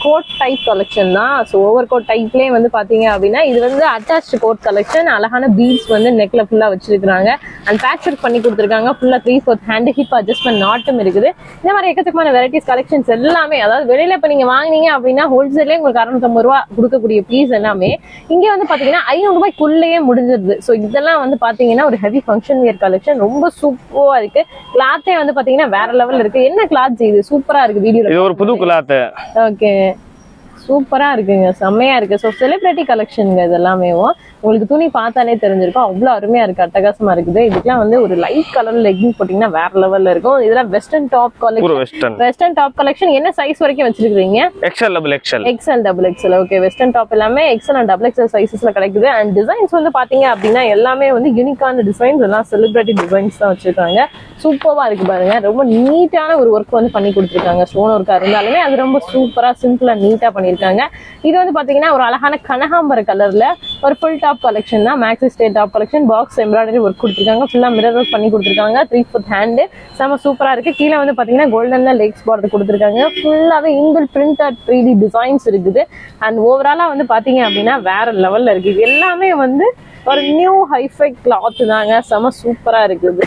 கோட் டைப் கலெக்ஷன் தான். ஸோ ஓவர் கோட் டைப்லேயே வந்து பாத்தீங்க அப்படின்னா இது வந்து அட்டாச்டு கோட் கலெக்ஷன். அழகான பீட்ஸ் வந்து நெக்ல ஃபுல்லா வச்சிருக்காங்க அண்ட் பேட்ச் ஒர்க் பண்ணி கொடுத்துருக்காங்க. ஃபுல்லா 3/4 ஹேண்ட் ஹிப் அட்ஜஸ்ட்மெண்ட் நாட்டும் இருக்குது. இந்த மாதிரி எக்கச்சக்கமான வெரைட்டிஸ் கலெக்ஷன்ஸ் எல்லாமே, அதாவது வெளியில இப்ப நீங்க வாங்கினீங்க அப்படின்னா ஹோல்சேல்லே உங்களுக்கு 650 ரூபா கொடுக்கக்கூடிய பீஸ் எல்லாமே இங்கே வந்து பாத்தீங்கன்னா 500 ரூபாய்க்குள்ளேயே முடிஞ்சிருது. ஸோ இதெல்லாம் வந்து பாத்தீங்கன்னா ஒரு ஹெவி ஃபங்க்ஷன் வியர் கலெக்ஷன். ரொம்ப சூப்பரா இருக்கு. கிளாத்தே வந்து பாத்தீங்கன்னா வேற லெவல்ல இருக்கு. என்ன கிளாத் இது? சூப்பரா இருக்கு. வீடியோல இது ஒரு புது கிளாத். ஓகே, சூப்பரா இருக்குங்க, செம்மையா இருக்கு. ஸோ செலிபிரிட்டி கலெக்ஷனுங்க இது எல்லாமே. உங்களுக்கு துணி பார்த்தாலே தெரிஞ்சிருக்கும், அவ்வளவு அருமையா இருக்கு, அட்டகாசமா இருக்குது. இதுக்கெல்லாம் வந்து ஒரு லைட் கலர் லெக்கிங் போட்டீங்கன்னா வேற லெவல்ல இருக்கும். இதெல்லாம் western top collection. Western top collection என்ன சைஸ் வரைக்கும் வச்சிருக்கீங்க? XL double XL. Okay, western top எல்லாமே எக்ஸ்எல் அண்ட் டபுள் எக்ஸ்எல் சைசஸ்ல கிடைக்குது. அண்ட் டிசைன்ஸ் வந்து பாத்தீங்க அப்படின்னா எல்லாமே வந்து யூனிக்கான டிசைன்ஸ், எல்லாம் செலிபிரிட்டி டிசைன்ஸ் தான் வச்சிருக்காங்க. சூப்பரா இருக்கு பாருங்க. ரொம்ப நீட்டான ஒரு ஒர்க் வந்து பண்ணி கொடுத்துருக்காங்க. ஸ்டோன் ஒர்க்கா இருந்தாலுமே அது ரொம்ப சூப்பரா சிம்பிளா நீட்டா பண்ணிருக்காங்க. இது வந்து பாத்தீங்கன்னா ஒரு அழகான கனகாம்பர கலர்ல ஒரு ஃபுல் டாப் கலெக்ஷன் தான். Maxi style top collection. Box embroidery work கொடுத்துருக்காங்க. ஃபுல்லா மிரர் ஒர்க் பண்ணி கொடுத்துருக்காங்க. 3/4 ஹேண்ட் செம சூப்பரா இருக்கு. கீழே வந்து பாத்தீங்கன்னா கோல்டன்ல லெக்ஸ் பார்டர் கொடுத்துருக்காங்க. ஃபுல்லாவே இன்பில்ட் பிரிண்டட் 3D டிசைன்ஸ் இருக்குது. அண்ட் ஓவராலா வந்து பாத்தீங்க அப்படின்னா வேற லெவல்ல இருக்கு. இது எல்லாமே வந்து ஒரு நியூ ஹைஃபை கிளாத் தாங்க. செம சூப்பரா இருக்குது.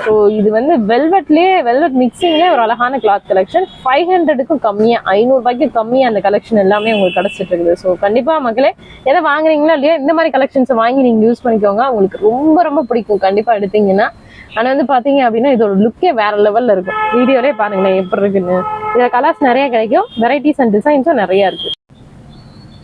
ஸோ இது வந்து வெல்வெட் மிக்சிங்லேயே ஒரு அழகான கிளாத் கலெக்ஷன். 500க்கும் கம்மியா, 500 ரூபாய்க்கு கம்மியா அந்த கலெக்ஷன் எல்லாமே உங்களுக்கு கிடைச்சிட்டு இருக்குது. ஸோ கண்டிப்பா மக்களே எதை வாங்குறீங்களோ இல்லையா இந்த மாதிரி கலெக்ஷன்ஸை வாங்கி நீங்க யூஸ் பண்ணிக்கோங்க. உங்களுக்கு ரொம்ப ரொம்ப பிடிக்கும் கண்டிப்பா எடுத்தீங்கன்னா. ஆனா வந்து பாத்தீங்க அப்படின்னா இதோட லுக்கே வேற லெவல்ல இருக்கும். வீடியோலே பாருங்களேன் எப்படி இருக்குன்னு. இதுல கலர்ஸ் நிறைய கிடைக்கும். வெரைட்டிஸ் அண்ட் டிசைன்ஸும் நிறைய இருக்கு.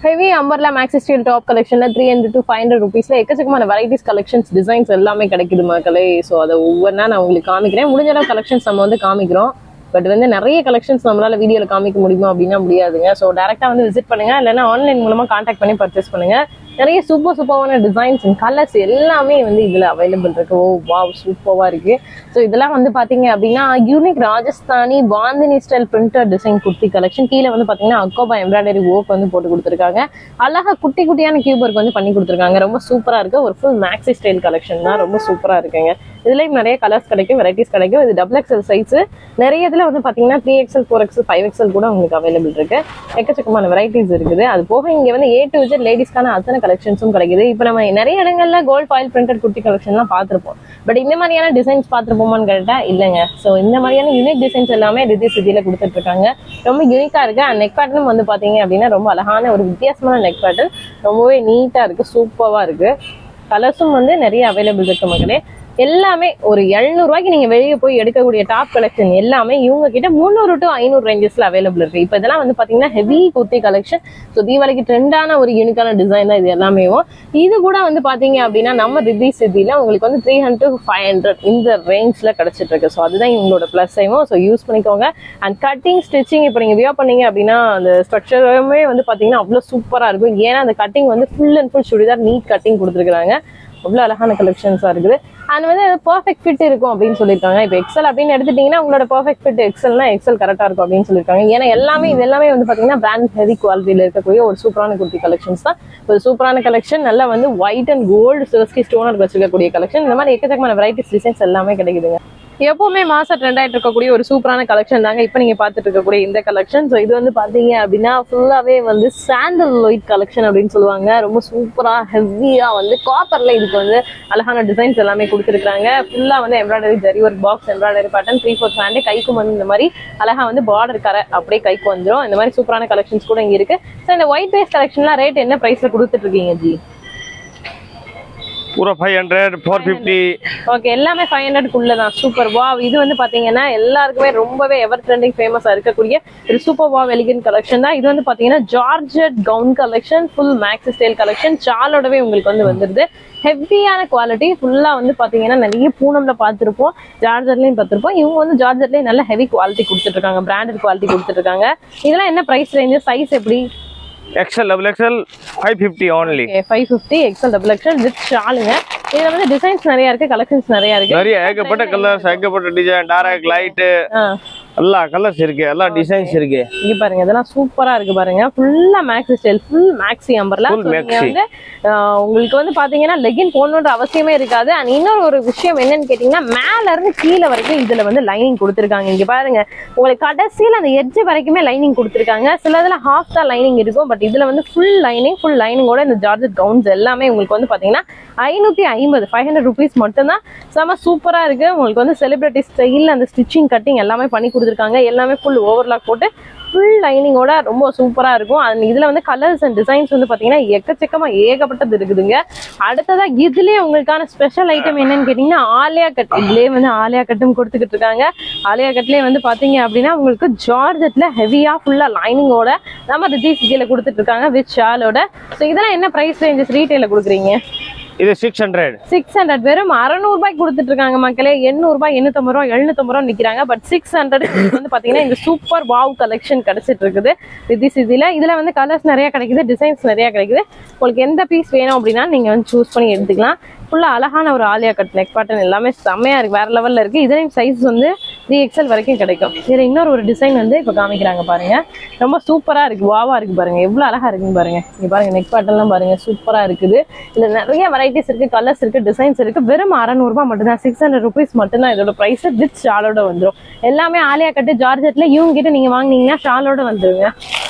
Heavy umbrella maxi style top கலெக்ஷன்ல 300 to 500 rupeesல எக்கச்சக்கமான வெரைட்டிஸ் கலெக்ஷன்ஸ் டிசைன்ஸ் எல்லாமே கிடைக்குது மக்களே. ஸோ அதை ஒவ்வொன்றா நான் உங்களுக்கு காமிக்கிறேன். முடிஞ்ச அளவு கலெக்ஷன்ஸ் நம்ம வந்து காமிக்கிறோம். பட் வந்து நிறைய கலெக்ஷன்ஸ் நம்மளால வீடியோல காமிக்க முடியுமா அப்படின்னா முடியாதுங்க. ஸோ டேரக்டா வந்து விசிட் பண்ணுங்க, இல்லைன்னா ஆன்லைன் மூலமா கான்டாக்ட் பண்ணி பர்ச்சேஸ் பண்ணுங்க. நிறைய சூப்பரான டிசைன்ஸ் அண்ட் கலர்ஸ் எல்லாமே வந்து இதுல அவைலபிள் இருக்கு. ஓ வாவ், சூப்பரா இருக்கு. ஸோ இதெல்லாம் வந்து பாத்தீங்க அப்படின்னா unique Rajasthani bandhani style printed design kurti collection. கீழே வந்து பாத்தீங்கன்னா அக்கோபா எம்ப்ராய்டரி ஒர்க் வந்து போட்டு கொடுத்துருக்காங்க. அழகா குட்டி குட்டியான கியூப் ஒர்க் வந்து பண்ணி கொடுத்துருக்காங்க. ரொம்ப சூப்பரா இருக்கு. ஒரு ஃபுல் மேக்ஸி ஸ்டைல் கலெக்ஷன் தான். ரொம்ப சூப்பரா இருக்குங்க. இதுலயும் நிறைய கலர்ஸ் கிடைக்கும், வெரைட்டிஸ் கிடைக்கும். இது டபுள் எக்ஸ்எல் சைஸ். நிறைய இதுல வந்து பாத்தீங்கன்னா 3XL 4XL 5XL கூட உங்களுக்கு அவைலபிள் இருக்கு. எக்கச்சக்கமான வெரைட்டிஸ் இருக்குது. அது போக இங்க வந்து A to Z லேடிஸ்க்கான அத்தனை கலெக்ஷன்ஸும் கிடைக்குது. இப்ப நம்ம நிறைய இடங்கள்ல gold foil printed kurti collection எல்லாம் பார்த்திருப்போம். பட் இந்த மாதிரியான டிசைன்ஸ் பார்த்திருப்போமான்னு கேட்டா இல்லைங்க. ஸோ இந்த மாதிரியான யூனிக் டிசைன்ஸ் எல்லாமே ரிதி சித்தியில கொடுத்துட்டு இருக்காங்க. ரொம்ப யூனிக்கா இருக்கு. அண்ட் நெக் பேட்டர்ன் வந்து பாத்தீங்க அப்படின்னா ரொம்ப அழகான ஒரு வித்தியாசமான நெக் பேட்டர்ன். ரொம்பவே நீட்டா இருக்கு, சூப்பரா இருக்கு. கலர்ஸும் வந்து நிறைய அவைலபிள் இருக்கு மக்களே. எல்லாமே ஒரு 700 ரூபாய்க்கு நீங்க வெளியே போய் எடுக்கக்கூடிய டாப் கலெக்ஷன் எல்லாமே இவங்க கிட்ட 300 to 500 ரேஞ்சஸ்ல அவைலபிள் இருக்கு. இப்ப இதெல்லாம் வந்து பாத்தீங்கன்னா ஹெவி குர்த்தி கலெக்ஷன். ஸோ தீபாவளிக்கு ட்ரெண்டான ஒரு யூனிக்கான டிசைன் தான் இது எல்லாமே. இது கூட வந்து பாத்தீங்க அப்படின்னா நம்ம ரிதி சித்தியில உங்களுக்கு வந்து 300 to 500 இந்த ரேஞ்ச்ல கிடைச்சிட்டு இருக்கு. ஸோ அதுதான் இவங்களோட பிளஸ் டைமும். ஸோ யூஸ் பண்ணிக்கோங்க. அண்ட் கட்டிங் ஸ்டிச்சிங் இப்போ நீங்க வியர் பண்ணீங்க அப்படின்னா அந்த ஸ்ட்ரக்சருமே வந்து பாத்தீங்கன்னா அவ்வளவு சூப்பரா இருக்கும். ஏன்னா அந்த கட்டிங் வந்து full and full churidar neat cutting கொடுத்துருக்காங்க. அவ்வளோ அழகான கலெக்ஷன்ஸா இருக்குது. அண்ட் வந்து பர்ஃபெக்ட் ஃபிட் இருக்கும் அப்படின்னு சொல்லியிருக்காங்க. இப்போ எக்ஸல் அப்படின்னு எடுத்துட்டீங்கன்னா உங்களோட பர்ஃபெக்ட் ஃபிட் எக்ஸல்னா எக்ஸல் கரெக்டா இருக்கும் அப்படின்னு சொல்லியிருக்காங்க. ஏன்னா இது எல்லாமே வந்து பாத்தீங்கன்னா பிராண்ட் ஹெவி குவாலிட்டியில இருக்கக்கூடிய ஒரு சூப்பரான குர்த்தி கலெக்ஷன்ஸ் தான். ஒரு சூப்பரான கலெக்ஷன், நல்லா வந்து ஒயிட் அண்ட் கோல்டு சிவஸ்கி ஸ்டோனர் வச்சிருக்கக்கூடிய கலெக்ஷன். இந்த மாதிரி எக்கச்சக்கமான வெரைட்டிஸ் டிசைன்ஸ் எல்லாமே கிடைக்குதுங்க. எப்பவுமே மாசம் ட்ரெண்ட் ஆயிட்டு இருக்கக்கூடிய ஒரு சூப்பரான கலெக்ஷன் தாங்க இப்ப நீங்க பாத்துட்டு இருக்கக்கூடிய இந்த கலெக்ஷன். ஸோ இது வந்து பாத்தீங்க அப்படின்னா ஃபுல்லாவே வந்து சாண்டல் ஒயிட் கலெக்ஷன் அப்படின்னு சொல்லுவாங்க. ரொம்ப சூப்பரா ஹெவியா வந்து காப்பர்ல இதுக்கு வந்து அழகான டிசைன்ஸ் எல்லாமே கொடுத்துருக்காங்க. ஃபுல்லா வந்து embroidery zari work, box embroidery pattern, 3/4 hand, கைக்கும் வந்து இந்த மாதிரி அழகா வந்து பார்டர் கரை அப்படியே கைக்கு வந்துடும். இந்த மாதிரி சூப்பரான கலெக்ஷன்ஸ் கூட இங்க இருக்கு. ஸோ இந்த ஒயிட் பேஸ் கலெக்ஷன்லாம் ரேட் என்ன பிரைஸ்ல கொடுத்துட்டு இருக்கீங்க ஜி? பூரா 500, 450. ஓகே, எல்லாமே 500 தான். Super wow. இது வந்து பாத்தீங்கன்னா எல்லாருக்குமே ரொம்பவே எவர் ட்ரெண்டிங் ஃபேமஸா இருக்கக்கூடிய ஒரு சூப்பர் வாவ் எலிகன்ட் கலெக்ஷன் தான். இது வந்து பாத்தீங்கன்னா georgette gown collection, full maxi style collection. சாலோடவே உங்களுக்கு வந்து வந்துருது. ஹெவியான குவாலிட்டி. ஃபுல்லா வந்து பாத்தீங்கன்னா நிறைய பூனம்ல பார்த்திருப்போம், ஜார்ஜர்லயும் பார்த்திருப்போம். இவங்க வந்து ஜார்ஜர்லயும் நல்ல ஹெவி குவாலிட்டி கொடுத்துட்டு இருக்காங்க, பிராண்டட் குவாலிட்டி கொடுத்துட்டு இருக்காங்க. இதெல்லாம் என்ன பிரைஸ் ரேஞ்ச், சைஸ் எப்படி? XL, XXL 550 only. Okay, 550 XL XXL with ஷாலுங்க. இதுல வந்து டிசைன்ஸ் நிறைய இருக்கு, கலெக்ஷன்ஸ் நிறைய இருக்கு. நிறைய ஏகப்பட்ட கலர்ஸ், ஏகப்பட்ட டிசைன், டார்க் லைட் எல்லா கலர்ஸ் இருக்கு, எல்லா டிசைன்ஸ் இருக்கு. இங்க பாருங்க, இதெல்லாம் சூப்பரா இருக்கு பாருங்க. ஃபுல்லா maxi style, full maxi umbrella. வந்து உங்களுக்கு வந்து பாத்தீங்கன்னா லெகின் போடணுன்ற அவசியமே இருக்காது. அண்ட் இன்னொரு ஒரு விஷயம் என்னன்னு கேட்டீங்கன்னா மேல இருந்து கீழே வரைக்கும் இதுல வந்து லைனிங் கொடுத்துருக்காங்க. இங்க பாருங்க, உங்களுக்கு கடைசியில அந்த எட்ஜ் வரைக்குமே லைனிங் கொடுத்துருக்காங்க. சில இதுல ஹாஃப் தான் லைனிங் இருக்கும், பட் இதுல வந்து ஃபுல் லைனிங்கோட இந்த ஜார்ஜெட் கவுன்ஸ் எல்லாமே உங்களுக்கு வந்து பாத்தீங்கன்னா 550 rupees மட்டும்தான். செம சூப்பரா இருக்கு. உங்களுக்கு வந்து செலிபிரிட்டி ஸ்டைல் அந்த ஸ்டிச்சிங் கட்டிங் எல்லாமே பண்ணி கொடுத்துருக்காங்க. எல்லாமே ஃபுல் ஓவர்லாக் போட்டு ஃபுல் லைனிங்கோட ரொம்ப சூப்பரா இருக்கும். அண்ட் இதுல வந்து கலர்ஸ் அண்ட் டிசைன்ஸ் வந்து பாத்தீங்கன்னா எக்கச்சக்கமா ஏகப்பட்டது இருக்குதுங்க. அடுத்ததா இதுலயே உங்களுக்கான ஸ்பெஷல் ஐட்டம் என்னன்னு கேட்டீங்கன்னா ஆலியா கட். இதுலயே வந்து ஆலியா கட்டும் கொடுத்துக்கிட்டு இருக்காங்க. ஆலியா கட்லயே வந்து பாத்தீங்க அப்படின்னா உங்களுக்கு ஜார்ஜெட்ல ஹெவியா ஃபுல்லா லைனிங்கோட நம்ம ரிதீஸ் கீழே கொடுத்துட்டு இருக்காங்க வித் ஷாலோட. ஸோ இதெல்லாம் என்ன பிரைஸ் ரேஞ்சஸ் ரீட்டைல கொடுக்குறீங்க? இது 600 வெறும் 600 ரூபாய்க்கு கொடுத்துட்டு இருக்காங்க மக்களே. 800 ரூபாய், 850 ரூபாய், 750 ரூபாய் நிக்கிறாங்க. பட் 600 வந்து பாத்தீங்கன்னா இந்த சூப்பர் வாவ் கலெக்ஷன் கிடைச்சிட்டு இருக்குது இதுல வந்து கலர்ஸ் நிறைய கிடைக்குது, டிசைன்ஸ் நிறைய கிடைக்குது. உங்களுக்கு எந்த பீஸ் வேணும் அப்படின்னா நீங்க வந்து சூஸ் பண்ணி எடுத்துக்கலாம். ஃபுல்லா அழகான ஒரு ஆலியா கட் நெக் பேட்டர்ன் எல்லாமே செம்மையா இருக்கு, வேற லெவல்ல இருக்கு. இதுலயும் சைஸ் வந்து 3XL வரைக்கும் கிடைக்கும். இதுல இன்னொரு ஒரு டிசைன் வந்து இப்ப காமிக்கிறாங்க பாருங்க, ரொம்ப சூப்பரா இருக்கு, வாவா இருக்கு பாருங்க, எவ்வளவு அழகா இருக்குன்னு பாருங்க. இங்க பாருங்க நெக் பேட்டர்ன்லாம் பாருங்க, சூப்பரா இருக்குது. இதுல நிறைய வெரைட்டிஸ் இருக்கு, கலர்ஸ் இருக்கு, டிசைன்ஸ் இருக்கு. வெறும் 600 ரூபாய் மட்டும்தான், 600 rupees மட்டும்தான் இதோட பிரைஸ். வித் ஷாலோட வந்துடும். எல்லாமே ஆலியா கட்டு ஜார்ஜெட்ல இவங்க கிட்ட நீங்க வாங்கினீங்கன்னா ஷாலோட வந்துருங்க.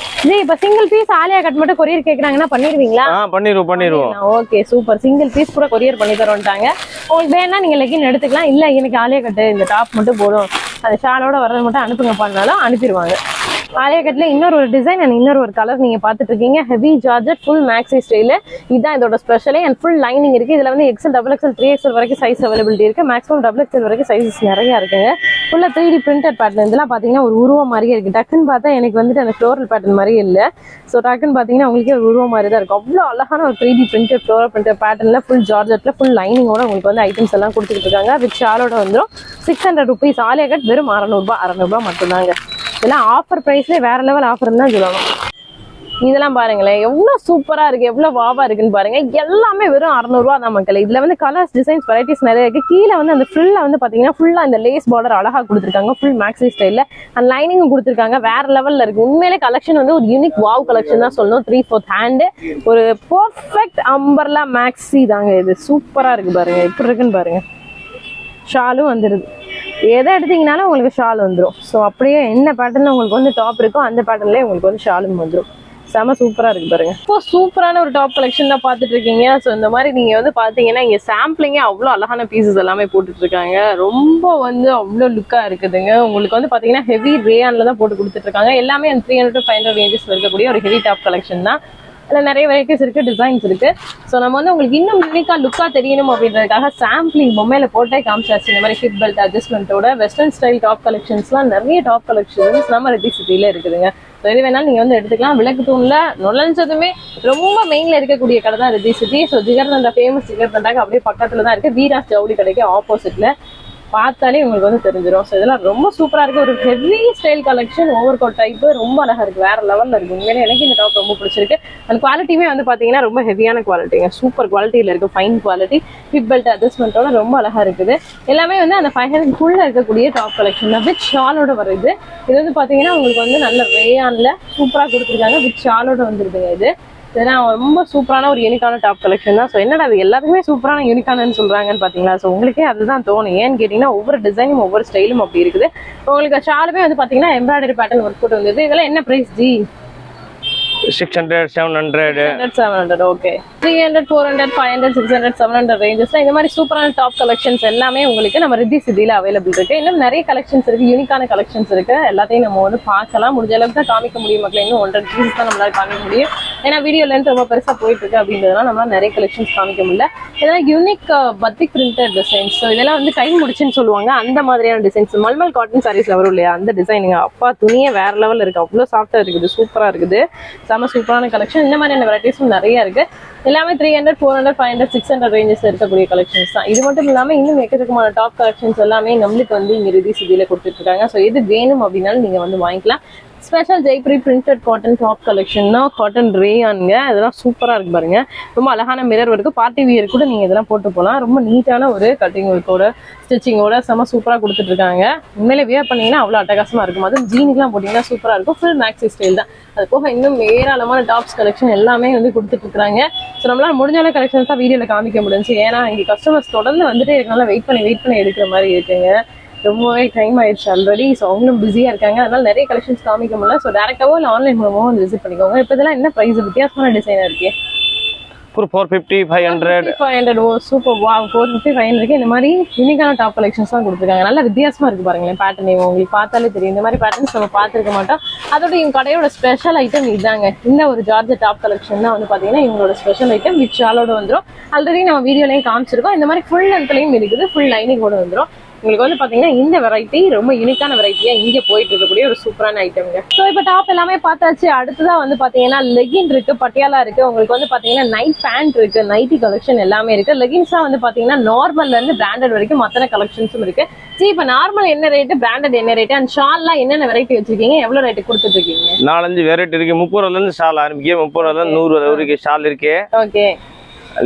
இப்ப சிங்கிள் பீஸ் ஆலியா கட் மட்டும் கொரியர் கேக்குறாங்கன்னா பண்ணிடுவீங்களா? பண்ணிடுவோம். Okay super. சிங்கிள் பீஸ் கூட கொரியர் பண்ணி தரோம்ட்டாங்க. உங்களுக்கு வேணா நீங்க லெகின் எடுத்துக்கலாம். இல்ல எனக்கு ஆலியா கட்டு இந்த டாப் மட்டும் போதும், அந்த ஷாலோட வர்றது மட்டும் அனுப்புங்க பண்ணாலும் அனுப்பிடுவாங்க. ஆலியா கட்ல இன்னொரு ஒரு டிசைன் அண்ட் இன்னொரு ஒரு கலர் நீங்க பாத்துட்டு இருக்கீங்க. Heavy georgette full maxi style. இதுதான் இதோட ஸ்பெஷலே. அண்ட் ஃபுல் லைனிங் இருக்கு. இதுல வந்து XL, XXL, 3XL வரைக்கும் சைஸ் அவைலபிலிட்டி இருக்கு. மேக்ஸிமம் XXL வரைக்கும் சைஸஸ் நிறைய இருக்குங்க. ஃபுல்லா 3D பிரிண்டட் பேட்டர்ன். இதெல்லாம் பாத்தீங்கன்னா ஒரு உருவம் மாதிரியே இருக்கு. டக்குன்னு பார்த்தா எனக்கு வந்துட்டு அந்த ஃப்ளோரல் பேட்டர்ன் மாதிரியே இல்லை. ஸோ டக்குன்னு பாத்தீங்கன்னா உங்களுக்கே ஒரு உருவம் மாதிரி தான் இருக்கும். அவ்வளோ அழகான ஒரு 3D பிரிண்டட் ஃப்ளோரல் பிரிண்டட் பேட்டர்ன்ல ஃபுல் ஜார்ஜெட்ல ஃபுல் லைனிங்கோட உங்களுக்கு வந்து ஐட்டம்ஸ் எல்லாம் கொடுத்துட்டு இருக்காங்க. வித் ஷாலோட வந்துடும். 600 rupees. ஆலியா கட் வெறும் 600 ரூபாய் மட்டும்தாங்க. இதெல்லாம் ஆஃபர் பிரைஸ்ல வேற லெவல் ஆஃபர் தான் சொல்லணும். இதெல்லாம் பாருங்களேன் எவ்வளவு சூப்பரா இருக்கு, எவ்வளவு வாவா இருக்குன்னு பாருங்க. எல்லாமே வெறும் 600 ரூபாய் தான் மக்கள். இதுல வந்து கலர்ஸ், டிசைன்ஸ், வெரைட்டிஸ் நிறைய இருக்கு. கீழே வந்து அந்த ஃபுல்லா வந்து பாத்தீங்கன்னா ஃபுல்லா இந்த லேஸ் பார்டர் அழகா கொடுத்துருக்காங்க. ஃபுல் மேக்ஸி ஸ்டைல்ல அண்ட் லைனிங்கும் கொடுத்துருக்காங்க. வேற லெவல்ல இருக்கு. உண்மையிலே கலெக்ஷன் வந்து ஒரு யூனிக் வாவ் கலெக்ஷன் தான் சொல்லணும். 3/4 ஹேண்ட், ஒரு பெர்ஃபெக்ட் அம்பர்லா மேக்ஸி தாங்க இது. சூப்பரா இருக்கு பாருங்க, எப்படி இருக்குன்னு பாருங்க. ஷாலும் வந்துடுது. எதை எடுத்தீங்கனாலும் உங்களுக்கு ஷால் வந்துடும். ஸோ அப்படியே என்ன பேட்டர்ல உங்களுக்கு வந்து டாப் இருக்கோ அந்த பேட்டர்ன்லேயே உங்களுக்கு வந்து ஷாலும் வந்துடும். செம சூப்பரா இருக்கு பாருங்க. இப்போ சூப்பரான ஒரு டாப் கலெக்ஷன் தான் பாத்துட்டு இருக்கீங்க. ஸோ இந்த மாதிரி நீங்க வந்து பாத்தீங்கன்னா இங்க சாம்பிளிங்கே அவ்வளோ அழகான பீசஸ் எல்லாமே போட்டுட்டு இருக்காங்க. ரொம்ப வந்து அவ்வளோ லுக்கா இருக்குதுங்க. உங்களுக்கு வந்து பாத்தீங்கன்னா ஹெவி ரேயான்ல தான் போட்டு கொடுத்துட்டு இருக்காங்க. எல்லாமே 300 to 500 ரேஞ்சஸ் இருக்கக்கூடிய ஒரு ஹெவி டாப் கலெக்ஷன் தான். அதில் நிறைய வெரைட்டிஸ் இருக்கு, டிசைன்ஸ் இருக்கு. ஸோ நம்ம வந்து உங்களுக்கு இன்னும் யூனிக்கா லுக்கா தெரியணும் அப்படின்றதுக்காக சாம்பிளிங் பொம்மையில போட்டே காமிச்சாச்சு. இந்த மாதிரி ஹிப் பெல்ட் அட்ஜஸ்ட்மெண்ட்டோட வெஸ்டர்ன் ஸ்டைல் டாப் கலெக்ஷன்ஸ்லாம் நிறைய டாப் கலெக்ஷன்ஸ் நம்ம ரெட்டி சிட்டியில இருக்குதுங்க. எது வேணாலும் நீங்க வந்து எடுத்துக்கலாம். விளக்கு தூண்ல நுழைஞ்சதுமே ரொம்ப மெயின்ல இருக்கக்கூடிய கடை தான் Reddy city. So jigarthanda, famous ஜிகர்தண்டாக்கு அப்படியே பக்கத்துல தான் இருக்கு. வீராஸ் ஜவுளி கடைக்கு ஆப்போசிட்ல. பார்த்தாலே உங்களுக்கு வந்து தெரிஞ்சிடும். ஸோ இதெல்லாம் ரொம்ப சூப்பரா இருக்கு. ஒரு heavy style collection, over coat type, ரொம்ப அழகா இருக்கு, வேற லெவல்ல இருக்கு. உண்மையிலே எனக்கு இந்த டாப் ரொம்ப பிடிச்சிருக்கு. அந்த குவாலிட்டியுமே வந்து பாத்தீங்கன்னா ரொம்ப ஹெவியான குவாலிட்டிங்க, சூப்பர் குவாலிட்டியில இருக்கு, ஃபைன் குவாலிட்டி, ஹிப் பெல்ட் அட்ஜஸ்ட்மெண்ட்டோட ரொம்ப அழகா இருக்குது. எல்லாமே வந்து அந்த 500 இருக்கக்கூடிய டாப் கலெக்ஷன் தான், வித் ஷாலோட வருது. இது வந்து பாத்தீங்கன்னா உங்களுக்கு வந்து நல்ல ரேயான்ல சூப்பரா கொடுத்துருக்காங்க, வித் ஷாலோட வந்துருதுங்க. இதெல்லாம் ரொம்ப சூப்பரான ஒரு யூனிக்கான டாப் கலெக்ஷன் தான். ஸோ என்னடா அது எல்லாத்துக்குமே சூப்பரான யூனிக்கானு சொல்றாங்கன்னு பாத்தீங்களா? ஸோ உங்களுக்கே அதுதான் தோணும். ஏன்னு கேட்டீங்கன்னா ஒவ்வொரு டிசைனும் ஒவ்வொரு ஸ்டைலும் அப்படி இருக்குது. உங்களுக்கு ஷாலுமே வந்து பாத்தீங்கன்னா எம்ப்ராய்டரி பேட்டர்ன் ஒர்க் போட்டு வந்தது. இதெல்லாம் என்ன பிரைஸ் ஜி? 600, 700. 700. ஓகே. 300, 400, 500, 600, 700 ரேஞ்சஸ்ல இந்த மாதிரி சூப்பரான டாப் கலெக்ஷன்ஸ் எல்லாமே உங்களுக்கு நம்ம ரித்தி சிட்டில அவைலபிள் இருக்கு. இன்னும் நிறைய கலெக்ஷன்ஸ் இருக்கு, யூனிக்கான கலெக்ஷன்ஸ் இருக்கு. எல்லாத்தையும் நம்ம வந்து பார்க்கலாம். முடிஞ்ச அளவுக்கு தான் காமிக்க முடியும் மக்கள். இன்னும் 100 பீசஸ் தான் நம்மளால காமிக்க முடியும். ஏன்னா வீடியோ லென்த் ரொம்ப பெருசா போயிட்டு இருக்கு அப்படின்றதுனால நம்மளால நிறைய கலெக்ஷன்ஸ் காமிக்க முடியல. இதெல்லாம் யூனிக் பத்திக் பிரிண்டட் டிசைன்ஸ். ஸோ இதெல்லாம் வந்து கை முடிச்சுன்னு சொல்லுவாங்க, அந்த மாதிரியான டிசைன்ஸ். மல்மல் காட்டன் சாரீஸ்ல வரும் இல்லையா, அந்த டிசைனுங்க. அப்பா துணியே வேற லெவல் இருக்கு, அவ்வளோ சாஃப்டா இருக்குது, சூப்பரா இருக்குது. செம சூப்பரான கலெக்ஷன். இந்த மாதிரியான வெரைட்டிஸும் நிறைய இருக்கு. எல்லாமே 300, 400, 500, 600 ரேஞ்சஸ் இருக்கக்கூடிய கலெக்ஷன்ஸ் தான். இது மட்டும் இல்லாம இன்னும் எக்கச்சக்கமான டாப் கலெக்ஷன்ஸ் எல்லாமே நம்மளுக்கு வந்து இங்க ரித்தி சிட்டில கொடுத்துட்டு இருக்காங்க. ஸோ இது வேணும் அப்படின்னாலும் நீங்க வந்து வாங்கிக்கலாம். Special Jaipuri printed cotton top கலெக்ஷன்னா காட்டன் ரேயானுங்க. இதெல்லாம் சூப்பரா இருக்கு பாருங்க. ரொம்ப அழகான மிரர் ஒர்க்கு, பார்ட்டி வியர் கூட நீங்க இதெல்லாம் போட்டு போகலாம். ரொம்ப நீட்டான ஒரு கட்டிங் ஒர்க்கோட ஸ்டிச்சிங்கோட செம சூப்பரா கொடுத்துட்டு இருக்காங்க. உண்மையிலே வியர் பண்ணீங்கன்னா அவ்வளவு அட்டகாசமா இருக்கும். அதுவும் ஜீனுக்குலாம் போட்டீங்கன்னா சூப்பரா இருக்கும். ஃபுல் மேக்ஸி ஸ்டைல் தான். அது போக இன்னும் ஏராளமான டாப்ஸ் கலெக்ஷன் எல்லாமே வந்து கொடுத்துட்டு இருக்காங்க. ஸோ நம்மளால முடிஞ்சாலும் கலெக்ஷன்ஸ் தான் வீடியோல காமிக்க முடிஞ்சு. ஏன்னா இங்க கஸ்டமர்ஸ் தொடர்ந்து வந்துட்டே இருக்கனால வெயிட் பண்ணி எடுக்கிற மாதிரி இருக்குங்க. ரொம்பவே டைம் ஆயிடுச்சு ஆல்ரெடி. ஸோ அவங்களும் பிஸியா இருக்காங்க, அதனால நிறைய கலெக்ஷன்ஸ் காமிக்க முடியல. ஸோ டேரக்டாவோ இல்லை ஆன்லைன் மூலமாவோ வந்து விசிட் பண்ணிக்கோங்க. இப்போ இதெல்லாம் என்ன பிரைஸ்? வித்தியாசமான டிசைனா இருக்கு. 450, 500. 500. ஓ சூப்பர். வா, 450, 500 இந்த மாதிரி யூனிக்கான டாப் கலெக்ஷன்ஸ் தான் கொடுத்துருக்காங்க. நல்ல வித்தியாசமா இருக்கு பாருங்களேன். பேட்டர்ன் உங்களுக்கு பார்த்தாலே தெரியும். இந்த மாதிரி பேட்டர்ன்ஸ் நம்ம பார்த்துருக்க மாட்டோம். அதோட இவங்க கடையோட ஸ்பெஷல் ஐட்டம் இதுதாங்க. இந்த ஒரு ஜார்ஜெட் டாப் கலெக்ஷன் தான் வந்து பாத்தீங்கன்னா இவங்களோட ஸ்பெஷல் ஐட்டம். வித் ஷாலோட வந்துடும். ஆல்ரெடி நம்ம வீடியோலையும் காமிச்சிருக்கோம். இந்த மாதிரி ஃபுல் லென்த்லையும் இருக்குது, ஃபுல் லைனிங்கோட வந்துடும். உங்களுக்கு வந்து பாத்தீங்கன்னா இந்த வெரைட்டி ரொம்ப யூனிக்கான வெரைட்டியா இங்க போயிட்டு இருக்கக்கூடிய ஒரு சூப்பரான ஐட்டம்ங்க. ஸோ இப்போ டாப் எல்லாமே பார்த்தாச்சு. அடுத்ததான் வந்து பாத்தீங்கன்னா லெகின் இருக்கு, பட்டியாலா இருக்கு. உங்களுக்கு வந்து பாத்தீங்கன்னா நைட் பேண்ட் இருக்கு, நைட்டி கலெக்ஷன் எல்லாமே இருக்கு. லெகின்ஸா வந்து பாத்தீங்கன்னா நார்மல்ல இருந்து பிராண்டட் வரைக்கும் மற்ற கலெக்ஷன்ஸும் இருக்கு. சரி, இப்போ நார்மல் என்ன ரேட்டு, பிராண்டட் என்ன ரேட்டு, அண்ட் ஷால்லாம் என்னென்ன வெரைட்டி வச்சிருக்கீங்க, எவ்வளவு ரேட்டு கொடுத்துட்டு இருக்கீங்க? 4-5 வெரைட்டி இருக்கு. 30 ரூபாயில இருந்து ஷால் ஆரம்பிக்கு, 30 ரூபாயில இருந்து 100 ரூபாய் வரைக்கும் ஷால் இருக்கு. ஓகே.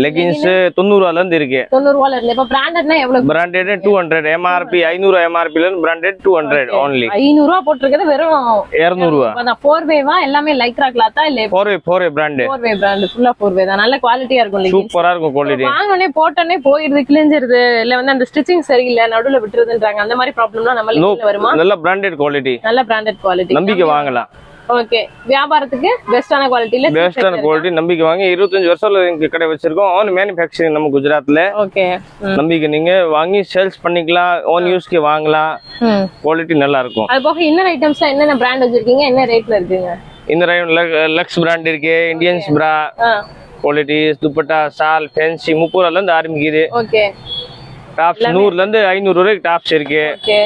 லெகின்ஸ் 90 ரூபாயில இருந்து இருக்கு. 90 ரூபாயில இருந்து. இப்ப பிராண்டட்னா எவ்வளவு? பிராண்டட் 200, எம்ஆர்பி 500 எம்ஆர்பில இருந்து பிராண்டட் 200 only. 500 ரூபாய் போட்டுருக்கிறது வெறும் 200 ரூபாய். அதான் 4way வா, எல்லாமே லைக்ரா கிளாத்தா இல்ல 4way பிராண்ட். 4way பிராண்ட், ஃபுல்லா 4way தான். நல்ல குவாலிட்டியா இருக்கும். சூப்பரா இருக்கும் குவாலிட்டி. வாங்கனே போட்டனே போயிடுது, கிழிஞ்சிருது, இல்ல வந்து அந்த ஸ்டிச்சிங் சரியில்லை, நடுவுல விட்டுறதுன்றாங்க. அந்த மாதிரி ப்ராப்ளம்லாம் நம்ம லெகின்ல வருமா? நல்ல பிராண்டட் குவாலிட்டி, நல்ல பிராண்டட் குவாலிட்டி, நம்பிக்கை வாங்கலாம். ஓகே. வியாபாரத்துக்கு பெஸ்டான குவாலிட்டில, பெஸ்டான குவாலிட்டி, நம்பிக்கை வாங்கி 25 வருஷம் எங்க கடை வச்சிருக்கோம். ஓன் மேனுஃபேக்சரிங் நம்ம குஜராத்ல. ஓகே. நம்பிக்கை நீங்க வாங்கி சேல்ஸ் பண்ணிக்கலாம், ஓன் யூஸ்க்கு வாங்கலாம். குவாலிட்டி நல்லா இருக்கும். அது போக இன்னர் ஐட்டம்ஸ் என்னென்ன பிராண்ட் வச்சிருக்கீங்க, என்ன ரேட்ல இருக்குங்க? இந்த லக்ஸ் பிராண்ட் இருக்கு, இந்தியன்ஸ் பிரா குவாலிட்டி, துப்பட்டா, ஷால், ஃபேன்சி 30 ரூபாயில இருந்து ஆரம்பிக்குது. ஓகே. டாப்ஸ் 100 ல இருந்து 500 வரைக்கும் டாப்ஸ் இருக்கு. ஓகே.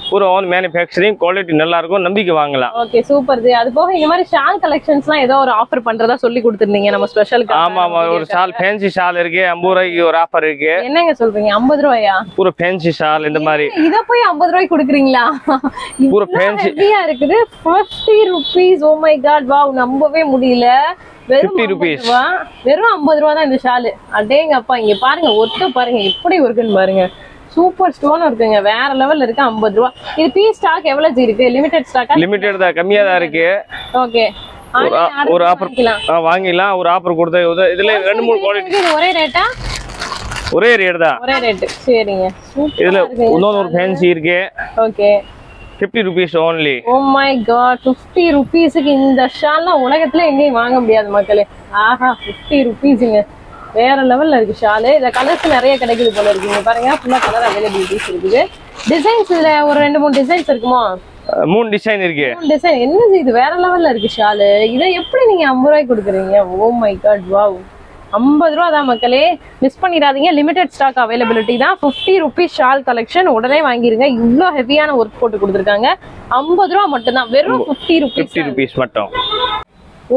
பூரா ஓன் மேனுஃபேக்சரிங், குவாலிட்டி நல்லா இருக்கும், நம்பிக்கை வாங்கலாம். Okay, super. அது போக இந்த மாதிரி ஷால் கலெக்ஷன்ஸ்லாம் ஏதோ ஒரு ஆஃபர் பண்றதா சொல்லி கொடுத்திருந்தீங்க நம்ம ஸ்பெஷலுக்கு. ஆமா ஆமா, ஒரு ஷால் ஃபேன்சி ஷால் இருக்கு, 50 ரூபாய்க்கு ஒரு ஆஃபர் இருக்கு. என்னங்க சொல்றீங்க, 50 ரூபாயா? பூரா ஃபேன்சி ஷால் இந்த மாதிரி. இத போய் 50 ரூபாய்க்கு கொடுக்குறீங்களா? பூரா ஃபேன்சி ஹெவியா இருக்குது. 50 rupees. Oh my god, wow, நம்பவே முடியல. வெறும் 50 rupees. வெறும் 50 ரூபா தான் இந்த ஷாலு. அடேங்கப்பா, இங்க பாருங்க, ஒர்க்க பாருங்க எப்படி இருக்குன்னு பாருங்க. சூப்பர் ஸ்டோன் இருக்குங்க, வேற லெவல்ல இருக்கு. 50 ரூபா. இது பீஸ் ஸ்டாக் எவ்வளவு இருக்கு? லிமிடெட் ஸ்டாக்கா? லிமிடெட் தான், கம்மியா தான் இருக்கு. ஓகே. ஒரு ஆஃபர் வாங்கிடலாம். ஒரு ஆஃபர் கொடுத்தா இதுல 2-3 குவாலிட்டி. ஒரே ரேட்டா? ஒரே ரேட் தான். ஒரே ரேட். சரிங்க. இதுல இன்னொரு ஃபேன்சி இருக்கு. Okay. 50 rupees only. Oh my god, 50 rupeesக்கு இந்த ஷால்லாம் உலகத்துல எங்கேயும் வாங்க முடியாது மக்களே. ஆஹா, 50 rupeesங்க, வேற லெவல்ல இருக்கு ஷாலு. இதுல கலர்ஸ் நிறைய கிடைக்குது போல இருக்குங்க. பாருங்க, ஃபுல்லா கலர் அவைலபிலிட்டிஸ் இருக்குது. டிசைன்ஸ் இதுல ஒரு 2-3 டிசைன்ஸ் இருக்குமா? 3 டிசைன் இருக்கு. 3 டிசைன். என்னது இது, வேற லெவல்ல இருக்கு ஷாலு. இதை எப்படி நீங்க 50 ரூபாய்க்கு கொடுக்குறீங்க? ஓ மை காட், வாவ். 50 ரூபா தான் மக்களே, மிஸ் பண்ணிடாதீங்க. லிமிடெட் ஸ்டாக் அவைலபிலிட்டி தான். 50 rupees ஷால் கலெக்ஷன் உடனே வாங்கிருங்க. இவ்வளோ ஹெவியான ஒர்க் போட்டு கொடுத்துருக்காங்க. 50 ரூபா மட்டும் தான், வெறும் 50 rupees. 50 rupees மட்டும்.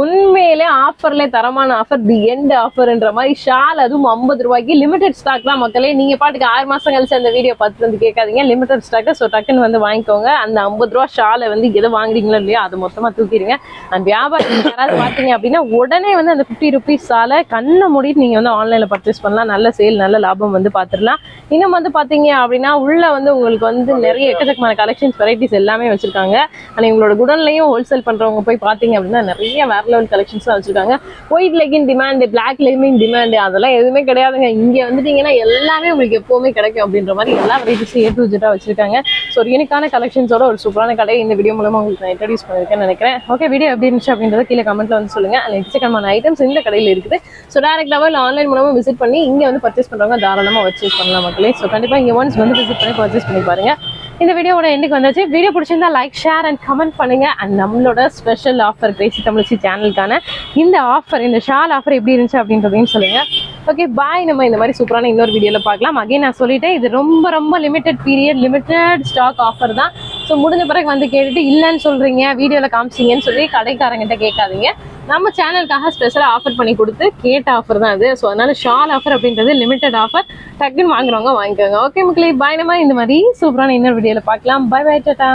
உண்மையிலே ஆஃபர்ல தரமான ஆஃபர், தி எண்ட் ஆஃபர்ன்ற மாதிரி ஷால், அதுவும் 50 ரூபாய்க்கு லிமிடெட் ஸ்டாக் தான் மக்களே. நீங்க பாட்டுக்கு 6 மாசம் கழிச்சு அந்த வீடியோ பார்த்துட்டு வந்து கேட்காதீங்க, லிமிடெட் ஸ்டாக். ஸோ டக்குன்னு வந்து வாங்கிக்கோங்க. அந்த 50 ரூபா ஷாலை வந்து எதை வாங்குறீங்களோ இல்லையோ அதை மொத்தமா தூக்கிடுங்க. அந்த வியாபாரம் யாராவது பார்த்தீங்க அப்படின்னா உடனே வந்து அந்த 50 ருபீஸ் ஷாலை கண்ணை மூடிட்டு நீங்க வந்து ஆன்லைன்ல பர்ச்சேஸ் பண்ணலாம். நல்ல சேல், நல்ல லாபம் வந்து பார்த்துடலாம். இன்னும் வந்து பாத்தீங்க அப்படின்னா உள்ள வந்து உங்களுக்கு வந்து நிறைய எக்கச்சக்கமான கலெக்ஷன்ஸ், வெரைட்டிஸ் எல்லாமே வச்சிருக்காங்க. ஆனால் உங்களோட குடன்லையும் ஹோல்சேல் பண்றவங்க போய் பாத்தீங்க அப்படின்னா நிறைய வேற லெவல் கலெக்ஷன்ஸ் தான் வச்சிருக்காங்க. White legging demand, black legging demand, அதெல்லாம் எதுவுமே கிடையாதுங்க. இங்க வந்துட்டீங்கன்னா எல்லாமே உங்களுக்கு எப்பவுமே கிடைக்கும் அப்படின்ற மாதிரி எல்லா வெரைட்டிஸும் A to Z வச்சிருக்காங்க. ஸோ ஒரு யூனிக்கான கலெக்ஷன்ஸோட ஒரு சூப்பரான கடை இந்த வீடியோ மூலமா உங்களுக்கு நான் இன்ட்ரடியூஸ் பண்ணிருக்கேன்னு நினைக்கிறேன். ஓகே, வீடியோ எப்படி இருந்துச்சு அப்படின்றத கீழே கமெண்ட்ல வந்து சொல்லுங்க. அதில் எக்கச்சக்கமான ஐட்டம்ஸ் இந்த கடையில் இருக்குது. ஸோ டேரக்டாவோ இல்லை ஆன்லைன் மூலமா விசிட் பண்ணி இங்க வந்து பர்ச்சேஸ் பண்றவங்க தாராளமா பர்ச்சேஸ் பண்ணலாம் மக்களே. ஸோ கண்டிப்பா இங்க ஒன்ஸ் வந்து விசிட் பண்ணி பர்ச்சேஸ் பண்ணி பாருங்க. இந்த வீடியோட எண்டுக்கு வந்தாச்சு. வீடியோ பிடிச்சிருந்தா லைக், ஷேர் அண்ட் கமெண்ட் பண்ணுங்க. அண்ட் நம்மளோட ஸ்பெஷல் ஆஃபர் கிரேசி தமிழச்சி சேனலுக்கான இந்த ஆஃபர், இந்த ஷால் ஆஃபர் எப்படி இருந்துச்சு அப்படின்றதையும் சொல்லுங்க. ஓகே, பாய். நம்ம இந்த மாதிரி சூப்பரான இன்னொரு வீடியோல பார்க்கலாம். அகைன் நான் சொல்லிட்டேன், இது ரொம்ப ரொம்ப limited period, limited stock offer தான். ஸோ முடிஞ்ச பிறகு வந்து கேட்டுட்டு இல்லைன்னு சொல்றீங்க, வீடியோல காமிச்சிங்கன்னு சொல்லி கடைக்காரங்கிட்ட கேட்காதீங்க. நம்ம சேனலுக்காக ஸ்பெஷலாக ஆஃபர் பண்ணி கொடுத்து கேட்ட ஆஃபர் தான் அது. ஸோ அதனால ஷால் ஆஃபர் அப்படின்றது லிமிடெட் ஆஃபர். டக்குன்னு வாங்குறவங்க வாங்கிக்கோங்க. ஓகே மக்களே, பாய். நம்ம இந்த மாதிரி சூப்பரான இன்னொரு வீடியோல பார்க்கலாம். Bye bye, Tata.